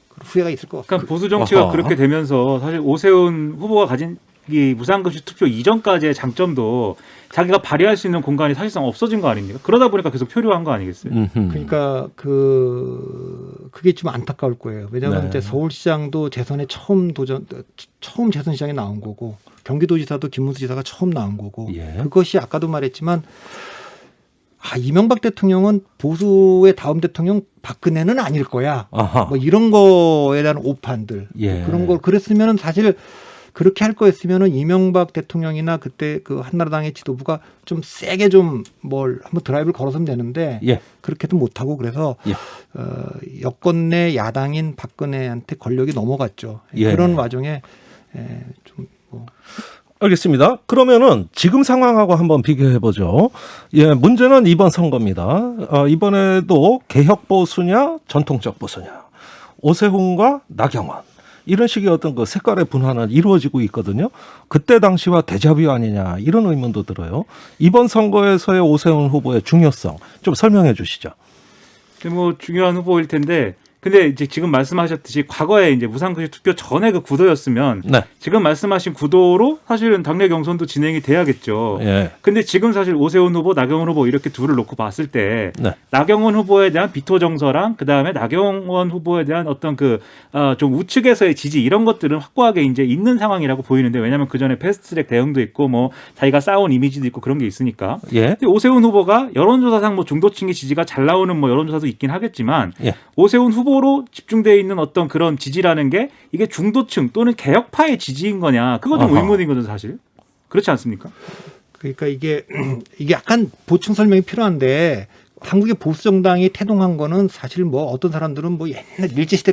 그런 후회가 있을 것 같습니다. 그러니까 보수 정치가 아하. 그렇게 되면서 사실 오세훈 후보가 가진 이 무상급식 투표 이전까지의 장점도 자기가 발휘할 수 있는 공간이 사실상 없어진 거 아닙니까? 그러다 보니까 계속 표류한 거 아니겠어요? 음흠. 그러니까 그게 좀 안타까울 거예요. 왜냐하면 네. 이제 서울시장도 재선에 처음 재선시장에 나온 거고 경기도지사도 김문수 지사가 처음 나온 거고 예. 그것이 아까도 말했지만 이명박 대통령은 보수의 다음 대통령 박근혜는 아닐 거야. 아하. 뭐 이런 거에 대한 오판들 예. 그런 걸 그랬으면은 사실 그렇게 할 거였으면은 이명박 대통령이나 그때 그 한나라당의 지도부가 좀 세게 좀 뭘 한번 드라이브를 걸어서면 되는데 예. 그렇게도 못하고 그래서 예. 여권 내 야당인 박근혜한테 권력이 넘어갔죠. 예. 그런 와중에 좀 알겠습니다. 그러면은 지금 상황하고 한번 비교해 보죠. 예, 문제는 이번 선거입니다. 이번에도 개혁 보수냐 전통적 보수냐 오세훈과 나경원 이런 식의 어떤 그 색깔의 분화는 이루어지고 있거든요. 그때 당시와 데자뷰 아니냐 이런 의문도 들어요. 이번 선거에서의 오세훈 후보의 중요성 좀 설명해 주시죠. 뭐 중요한 후보일 텐데 근데 이제 지금 말씀하셨듯이 과거에 이제 무상급식 투표 전에 그 구도였으면 네. 지금 말씀하신 구도로 사실은 당내 경선도 진행이 돼야겠죠. 예. 근데 지금 사실 오세훈 후보, 나경원 후보 이렇게 둘을 놓고 봤을 때 네. 나경원 후보에 대한 비토 정서랑 그다음에 나경원 후보에 대한 어떤 그 좀 우측에서의 지지 이런 것들은 확고하게 이제 있는 상황이라고 보이는데 왜냐하면 그 전에 패스트트랙 대응도 있고 뭐 자기가 쌓아온 이미지도 있고 그런 게 있으니까. 예. 근데 오세훈 후보가 여론조사상 뭐 중도층의 지지가 잘 나오는 뭐 여론조사도 있긴 하겠지만 예. 오세훈 후보로 집중되어 있는 어떤 그런 지지라는 게 이게 중도층 또는 개혁파의 지지인 거냐 그거 좀 아하. 의문인 거죠 사실. 그렇지 않습니까? 그러니까 이게 약간 보충 설명이 필요한데 한국의 보수 정당이 태동한 거는 사실 뭐 어떤 사람들은 뭐 옛날 일제시대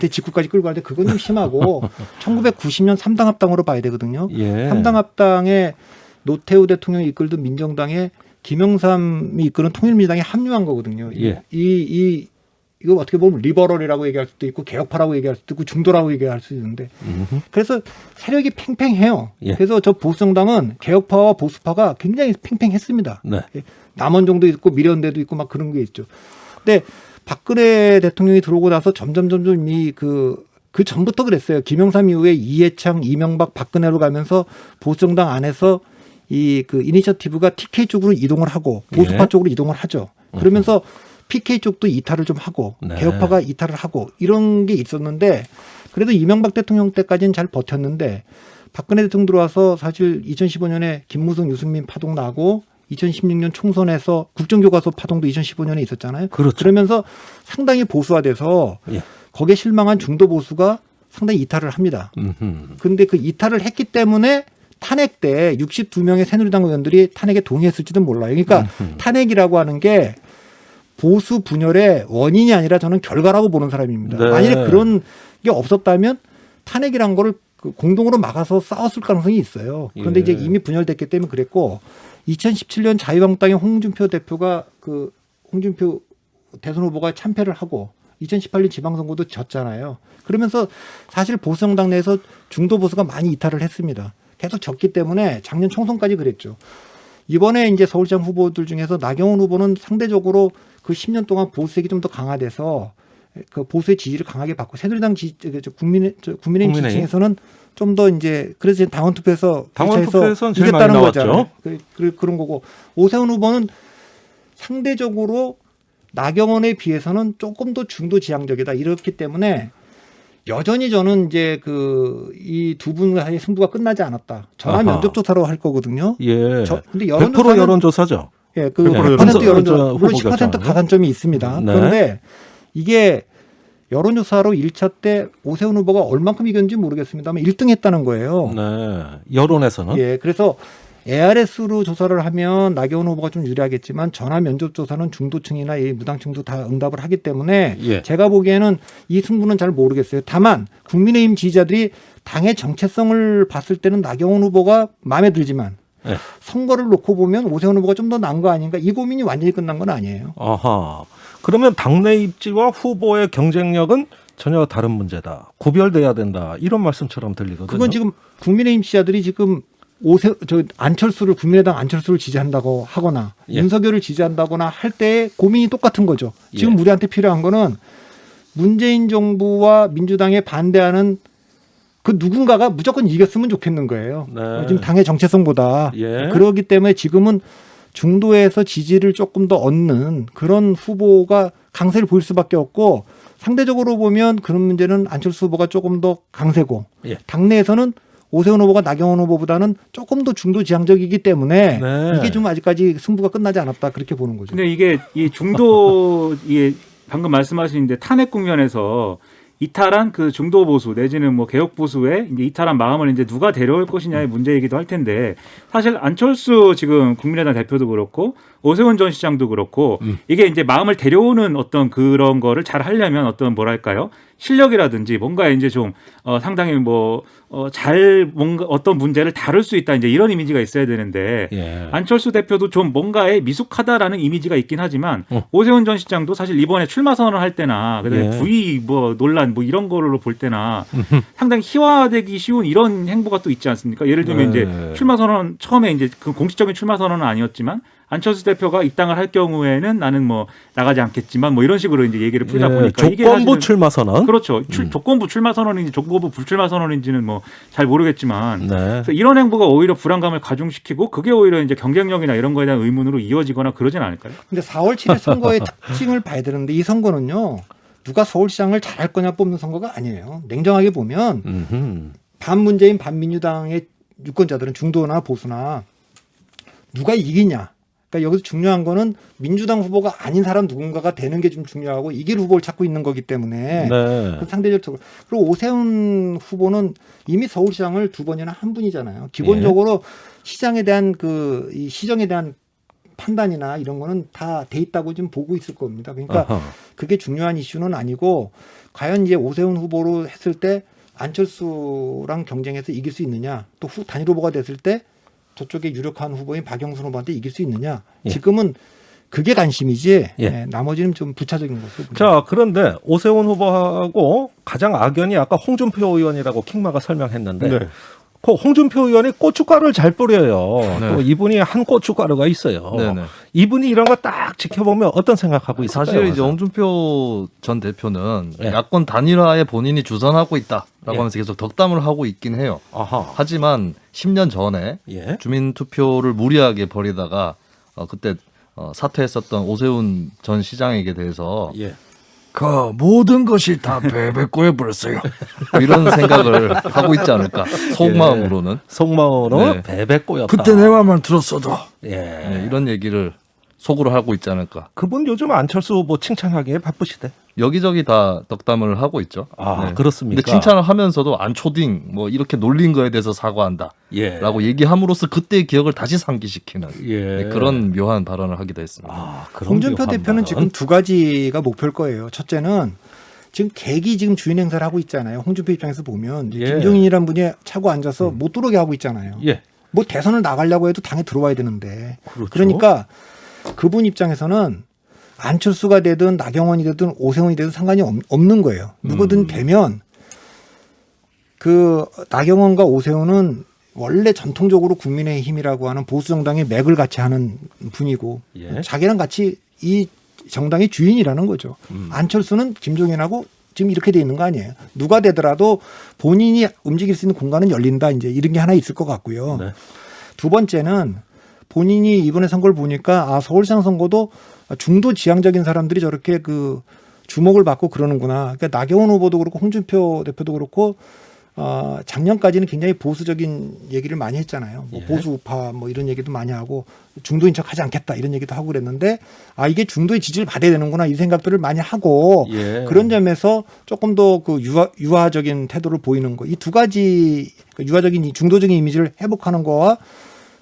직후까지 끌고 가는데 그건 좀 심하고 1990년 3당 합당으로 봐야 되거든요. 예. 3당 합당에 노태우 대통령이 이끌던 민정당에 김영삼이 이끄는 통일민주당에 합류한 거거든요. 예. 이거 어떻게 보면 리버럴이라고 얘기할 수도 있고 개혁파라고 얘기할 수도 있고 중도라고 얘기할 수 있는데 그래서 세력이 팽팽해요. 예. 그래서 저 보수정당은 개혁파와 보수파가 굉장히 팽팽했습니다. 네. 남원정도 있고 미래연대도 있고 막 그런 게 있죠. 근데 박근혜 대통령이 들어오고 나서 점점 그 전부터 그랬어요. 김영삼 이후에 이해창, 이명박, 박근혜로 가면서 보수정당 안에서 그 이니셔티브가 TK 쪽으로 이동을 하고 보수파 예. 쪽으로 이동을 하죠. 그러면서 PK 쪽도 이탈을 좀 하고 네. 개혁파가 이탈을 하고 이런 게 있었는데 그래도 이명박 대통령 때까지는 잘 버텼는데 박근혜 대통령 들어와서 사실 2015년에 김무성, 유승민 파동 나고 2016년 총선에서 국정교과서 파동도 2015년에 있었잖아요. 그렇죠. 그러면서 상당히 보수화돼서 예. 거기에 실망한 중도 보수가 상당히 이탈을 합니다. 그런데 그 이탈을 했기 때문에 탄핵 때 62명의 새누리당 의원들이 탄핵에 동의했을지도 몰라요. 그러니까 탄핵이라고 하는 게 보수 분열의 원인이 아니라 저는 결과라고 보는 사람입니다. 네. 만약에 그런 게 없었다면 탄핵이란 거를 공동으로 막아서 싸웠을 가능성이 있어요. 그런데 예. 이제 이미 분열됐기 때문에 그랬고 2017년 자유한국당의 홍준표 대표가 홍준표 대선 후보가 참패를 하고 2018년 지방선거도 졌잖아요. 그러면서 사실 보수정당 내에서 중도 보수가 많이 이탈을 했습니다. 계속 졌기 때문에 작년 총선까지 그랬죠. 이번에 이제 서울시장 후보들 중에서 나경원 후보는 상대적으로 그 10년 동안 보수색이 좀 더 강화돼서 그 보수의 지지를 강하게 받고 새누리당 국민의힘 국민의힘. 지지층에서는 좀 더 이제 그래서 당원 투표에서 투표에서는 제일 많이 이겼다는 나왔죠. 거잖아요. 그런 거고 오세훈 후보는 상대적으로 나경원에 비해서는 조금 더 중도 지향적이다. 이렇기 때문에 여전히 저는 이제 이 두 분 사이의 승부가 끝나지 않았다. 전화 아하. 면접 조사로 할 거거든요. 예. 근데 100% 여론조사죠. 예, 그 그냥 100% 여론조사 후보 물론 10% 결정은. 가산점이 있습니다. 네. 그런데 이게 여론조사로 1차 때 오세훈 후보가 얼만큼 이겼는지 모르겠습니다만 1등 했다는 거예요. 네. 여론에서는. 예, 그래서 ARS로 조사를 하면 나경원 후보가 좀 유리하겠지만 전화 면접 조사는 중도층이나 이 무당층도 다 응답을 하기 때문에 예. 제가 보기에는 이 승부는 잘 모르겠어요. 다만 국민의힘 지지자들이 당의 정체성을 봤을 때는 나경원 후보가 마음에 들지만 예. 선거를 놓고 보면 오세훈 후보가 좀 더 나은 거 아닌가 이 고민이 완전히 끝난 건 아니에요. 아하. 그러면 당내 입지와 후보의 경쟁력은 전혀 다른 문제다. 구별돼야 된다. 이런 말씀처럼 들리거든요. 그건 지금 국민의힘 지지자들이 지금 안철수를 국민의당 안철수를 지지한다고 하거나 예. 윤석열을 지지한다거나 할 때의 고민이 똑같은 거죠. 지금 예. 우리한테 필요한 거는 문재인 정부와 민주당에 반대하는 그 누군가가 무조건 이겼으면 좋겠는 거예요. 네. 지금 당의 정체성보다. 예. 그렇기 때문에 지금은 중도에서 지지를 조금 더 얻는 그런 후보가 강세를 보일 수밖에 없고 상대적으로 보면 그런 문제는 안철수 후보가 조금 더 강세고 예. 당내에서는 오세훈 후보가 나경원 후보보다는 조금 더 중도 지향적이기 때문에 네. 이게 좀 아직까지 승부가 끝나지 않았다 그렇게 보는 거죠. 근데 이게 이 중도 이게 방금 말씀하시는데 탄핵 국면에서 이탈한 그 중도 보수 내지는 뭐 개혁 보수의 이제 이탈한 마음을 이제 누가 데려올 것이냐의 문제이기도 할 텐데 사실 안철수 지금 국민의당 대표도 그렇고 오세훈 전 시장도 그렇고 이게 이제 마음을 데려오는 어떤 그런 거를 잘 하려면 어떤 뭐랄까요 실력이라든지 뭔가 이제 좀 상당히 잘 뭔가 어떤 문제를 다룰 수 있다 이제 이런 이미지가 있어야 되는데 예. 안철수 대표도 좀 뭔가에 미숙하다라는 이미지가 있긴 하지만 오세훈 전 시장도 사실 이번에 출마 선언을 할 때나 그다음에 예. 부의 논란 이런 거로 볼 때나 상당히 희화되기 쉬운 이런 행보가 또 있지 않습니까? 예를 들면 네. 이제 출마 선언 처음에 이제 그 공식적인 출마 선언은 아니었지만 안철수 대표가 입당을 할 경우에는 나는 뭐 나가지 않겠지만 뭐 이런 식으로 이제 얘기를 풀다 예. 보니까 이게 조건부 사실은 출마 선언. 그렇죠. 조건부 출마 선언인지 조건부 불출마 선언인지는 뭐 잘 모르겠지만 네. 그래서 이런 행보가 오히려 불안감을 가중시키고 그게 오히려 이제 경쟁력이나 이런 거에 대한 의문으로 이어지거나 그러진 않을까요? 근데 4월 7일 선거의 특징을 봐야 되는데 이 선거는요. 누가 서울시장을 잘할 거냐 뽑는 선거가 아니에요. 냉정하게 보면 음흠. 반문재인 반민주당의 유권자들은 중도나 보수나 누가 이기냐. 그러니까 여기서 중요한 거는 민주당 후보가 아닌 사람 누군가가 되는 게 좀 중요하고 이길 후보를 찾고 있는 거기 때문에 네. 그 상대적으로 그리고 오세훈 후보는 이미 서울시장을 2번이나 한 분이잖아요. 기본적으로 시장에 대한 이 시정에 대한 판단이나 이런 거는 다 돼 있다고 좀 보고 있을 겁니다. 그러니까 아하. 그게 중요한 이슈는 아니고 과연 이제 오세훈 후보로 했을 때 안철수랑 경쟁해서 이길 수 있느냐 또 단일 후보가 됐을 때 저쪽에 유력한 후보인 박영순 후보한테 이길 수 있느냐 예. 지금은 그게 관심이지 예. 나머지는 좀 부차적인 것으로 보입니다. 자, 그런데 오세훈 후보하고 가장 악연이 아까 홍준표 의원이라고 킹마가 설명했는데 네. 그 홍준표 의원이 고춧가루를 잘 뿌려요. 네. 또 이분이 한 고춧가루가 있어요. 네네. 이분이 이런 거 딱 지켜보면 어떤 생각하고 있을까요? 사실 이제 홍준표 전 대표는 예. 야권 단일화에 본인이 주선하고 있다라고 예. 하면서 계속 덕담을 하고 있긴 해요. 아하. 하지만 10년 전에 예. 주민 투표를 무리하게 벌이다가 그때 사퇴했었던 오세훈 전 시장에게 대해서 예. 그 모든 것이 다 베베꼬여 버렸어요. 뭐 이런 생각을 하고 있지 않을까. 속마음으로는. 속마음으로 네. 베베꼬였다. 그때 내 말만 들었어도 예. 네, 이런 얘기를 속으로 하고 있지 않을까. 그분 요즘 안철수 후보 칭찬하기에 바쁘시대. 여기저기 다 덕담을 하고 있죠. 아, 그렇습니까? 근데 칭찬을 하면서도 안초딩 뭐 이렇게 놀린 거에 대해서 사과한다. 예. 라고 얘기함으로써 그때의 기억을 다시 상기시키는 예. 네, 그런 묘한 발언을 하기도 했습니다. 아, 그런 홍준표 묘한 대표는 발언. 지금 두 가지가 목표일 거예요. 첫째는 지금 계기 지금 주인 행사를 하고 있잖아요. 홍준표 입장에서 보면 예. 김종인이라는 분이 차고 앉아서 못 들어오게 하고 있잖아요. 예. 뭐 대선을 나가려고 해도 당에 들어와야 되는데. 그렇죠. 그러니까 그분 입장에서는 안철수가 되든 나경원이 되든 오세훈이 되든 상관이 없는 거예요. 누구든 되면 그 나경원과 오세훈은 원래 전통적으로 국민의힘이라고 하는 보수 정당의 맥을 같이 하는 분이고 예. 자기랑 같이 이 정당의 주인이라는 거죠. 안철수는 김종인하고 지금 이렇게 돼 있는 거 아니에요. 누가 되더라도 본인이 움직일 수 있는 공간은 열린다. 이제 이런 게 하나 있을 것 같고요. 네. 두 번째는 본인이 이번에 선거를 보니까 서울시장 선거도 중도 지향적인 사람들이 저렇게 그 주목을 받고 그러는구나. 그러니까 나경원 후보도 그렇고 홍준표 대표도 그렇고 작년까지는 굉장히 보수적인 얘기를 많이 했잖아요. 뭐 예. 보수 우파 뭐 이런 얘기도 많이 하고 중도인 척 하지 않겠다 이런 얘기도 하고 그랬는데 이게 중도의 지지를 받아야 되는구나 이 생각들을 많이 하고 예. 그런 점에서 조금 더 그 유화적인 태도를 보이는 거. 이 두 가지 유화적인 중도적인 이미지를 회복하는 거와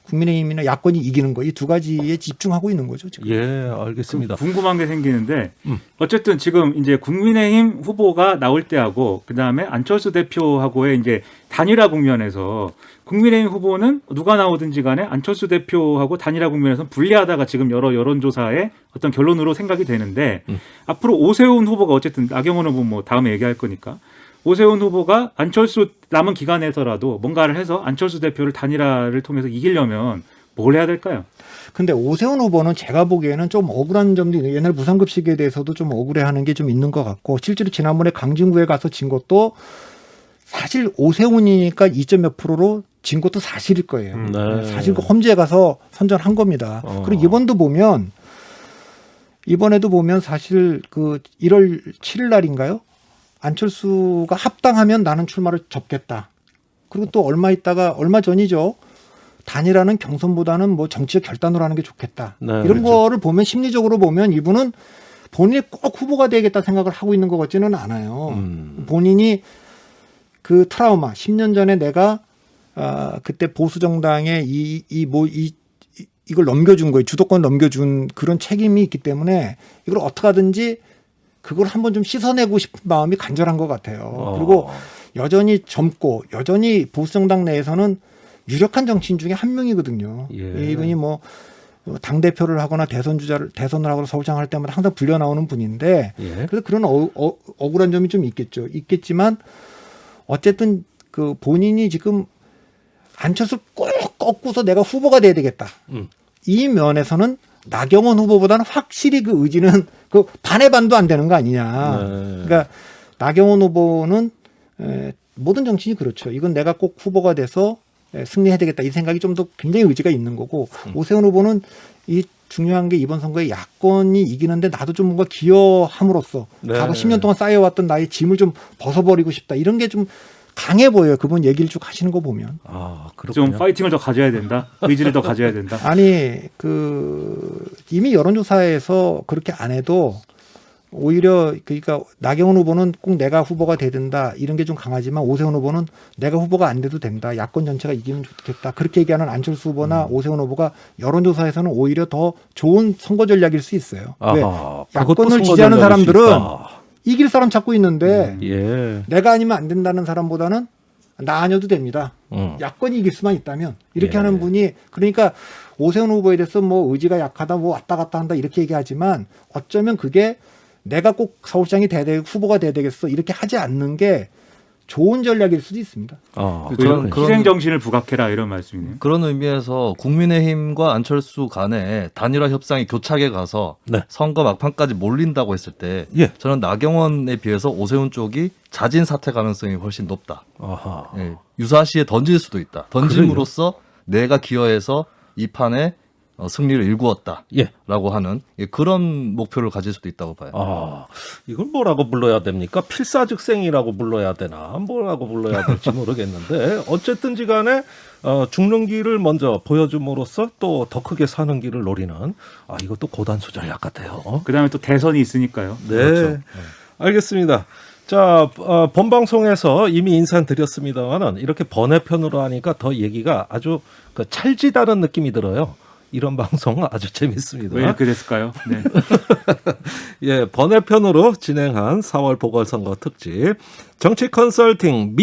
국민의힘이나 야권이 이기는 거 이 두 가지에 집중하고 있는 거죠. 지금. 예, 알겠습니다. 궁금한 게 생기는데 어쨌든 지금 이제 국민의힘 후보가 나올 때하고 그다음에 안철수 대표하고의 이제 단일화 국면에서 국민의힘 후보는 누가 나오든지 간에 안철수 대표하고 단일화 국면에서 불리하다가 지금 여러 여론조사의 어떤 결론으로 생각이 되는데 앞으로 오세훈 후보가 어쨌든 나경원 후보 뭐 다음에 얘기할 거니까 오세훈 후보가 안철수 남은 기간에서라도 뭔가를 해서 안철수 대표를 단일화를 통해서 이기려면 뭘 해야 될까요? 근데 오세훈 후보는 제가 보기에는 좀 억울한 점도 있는 옛날 무상급식에 대해서도 좀 억울해하는 게 좀 있는 것 같고 실제로 지난번에 강진구에 가서 진 것도 사실 오세훈이니까 2점 몇 프로로 진 것도 사실일 거예요. 네. 사실 그 험지에 가서 선전한 겁니다. 그리고 이번에도 보면 사실 그 1월 7일 날인가요? 안철수가 합당하면 나는 출마를 접겠다. 그리고 또 얼마 전이죠. 단일화는 경선보다는 뭐 정치적 결단으로 하는 게 좋겠다. 네, 이런 그렇죠. 거를 보면 심리적으로 보면 이분은 본인이 꼭 후보가 되겠다 생각을 하고 있는 것 같지는 않아요. 본인이 그 트라우마 10년 전에 내가 그때 보수 정당에 이걸 넘겨준 거예요. 주도권 넘겨준 그런 책임이 있기 때문에 이걸 어떻게 하든지 그걸 한번 좀 씻어내고 싶은 마음이 간절한 것 같아요. 그리고 여전히 젊고 여전히 보수정당 내에서는 유력한 정치인 중에 한 명이거든요. 예. 이분이 뭐 당대표를 하거나 대선을 하거나 서울시장 할 때마다 항상 불려 나오는 분인데 예. 그래서 그런 억울한 점이 좀 있겠지만 어쨌든 그 본인이 지금 안철수 꼭 꺾고서 내가 후보가 돼야 되겠다. 이 면에서는 나경원 후보보다는 확실히 그 의지는 그 반의 반도 안 되는 거 아니냐. 네. 그러니까 나경원 후보는 모든 정치인이 그렇죠. 이건 내가 꼭 후보가 돼서 승리해야 되겠다. 이 생각이 좀 더 굉장히 의지가 있는 거고 오세훈 후보는 이 중요한 게 이번 선거에 야권이 이기는데 나도 좀 뭔가 기여함으로써 네. 과거 10년 동안 쌓여왔던 나의 짐을 좀 벗어버리고 싶다. 이런 게 좀 강해 보여요. 그분 얘기를 쭉 하시는 거 보면. 그렇군요. 좀 파이팅을 더 가져야 된다. 의지를 더 가져야 된다. 아니 이미 여론조사에서 그렇게 안 해도 오히려 그러니까 나경원 후보는 꼭 내가 후보가 돼야 된다 이런 게 좀 강하지만 오세훈 후보는 내가 후보가 안 돼도 된다. 야권 전체가 이기면 좋겠다. 그렇게 얘기하는 안철수 후보나 오세훈 후보가 여론조사에서는 오히려 더 좋은 선거 전략일 수 있어요. 왜? 그것도 야권을 선거 지지하는 전략일 수 사람들은 있다. 이길 사람 찾고 있는데 예. 내가 아니면 안 된다는 사람보다는 나 아니어도 됩니다. 야권이 이길 수만 있다면 이렇게 예. 하는 분이 그러니까 오세훈 후보에 대해서 뭐 의지가 약하다 뭐 왔다 갔다 한다 이렇게 얘기하지만 어쩌면 그게 내가 꼭 서울시장이 돼야 되고 후보가 돼야 되겠어 이렇게 하지 않는 게 좋은 전략일 수도 있습니다. 저는 희생 정신을 부각해라 이런 말씀이네요. 그런 의미에서 국민의힘과 안철수 간에 단일화 협상이 교착에 가서 네. 선거 막판까지 몰린다고 했을 때 예. 저는 나경원에 비해서 오세훈 쪽이 자진 사퇴 가능성이 훨씬 높다. 예, 유사시에 던질 수도 있다. 던짐으로써 내가 기여해서 이 판에 승리를 일구었다라고 예. 하는 그런 목표를 가질 수도 있다고 봐요. 이걸 뭐라고 불러야 됩니까? 필사즉생이라고 불러야 되나? 뭐라고 불러야 될지 모르겠는데 어쨌든지 간에 죽는 길을 먼저 보여줌으로써 또 더 크게 사는 길을 노리는 이것도 고단수 전략 같아요. 그다음에 또 대선이 있으니까요. 네. 그렇죠. 알겠습니다. 자, 본방송에서 이미 인사드렸습니다만은 이렇게 번외편으로 하니까 더 얘기가 아주 찰지다는 느낌이 들어요. 이런 방송 아주 재밌습니다. 왜 이렇게 됐을까요? 네. 예, 번외편으로 진행한 4월 보궐선거 특집 정치 컨설팅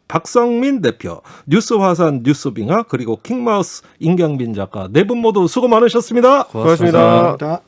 박성민 대표, 뉴스화산 뉴스빙하 그리고 킹마우스 임경빈 작가 네 분 모두 수고 많으셨습니다. 고맙습니다. 감사합니다.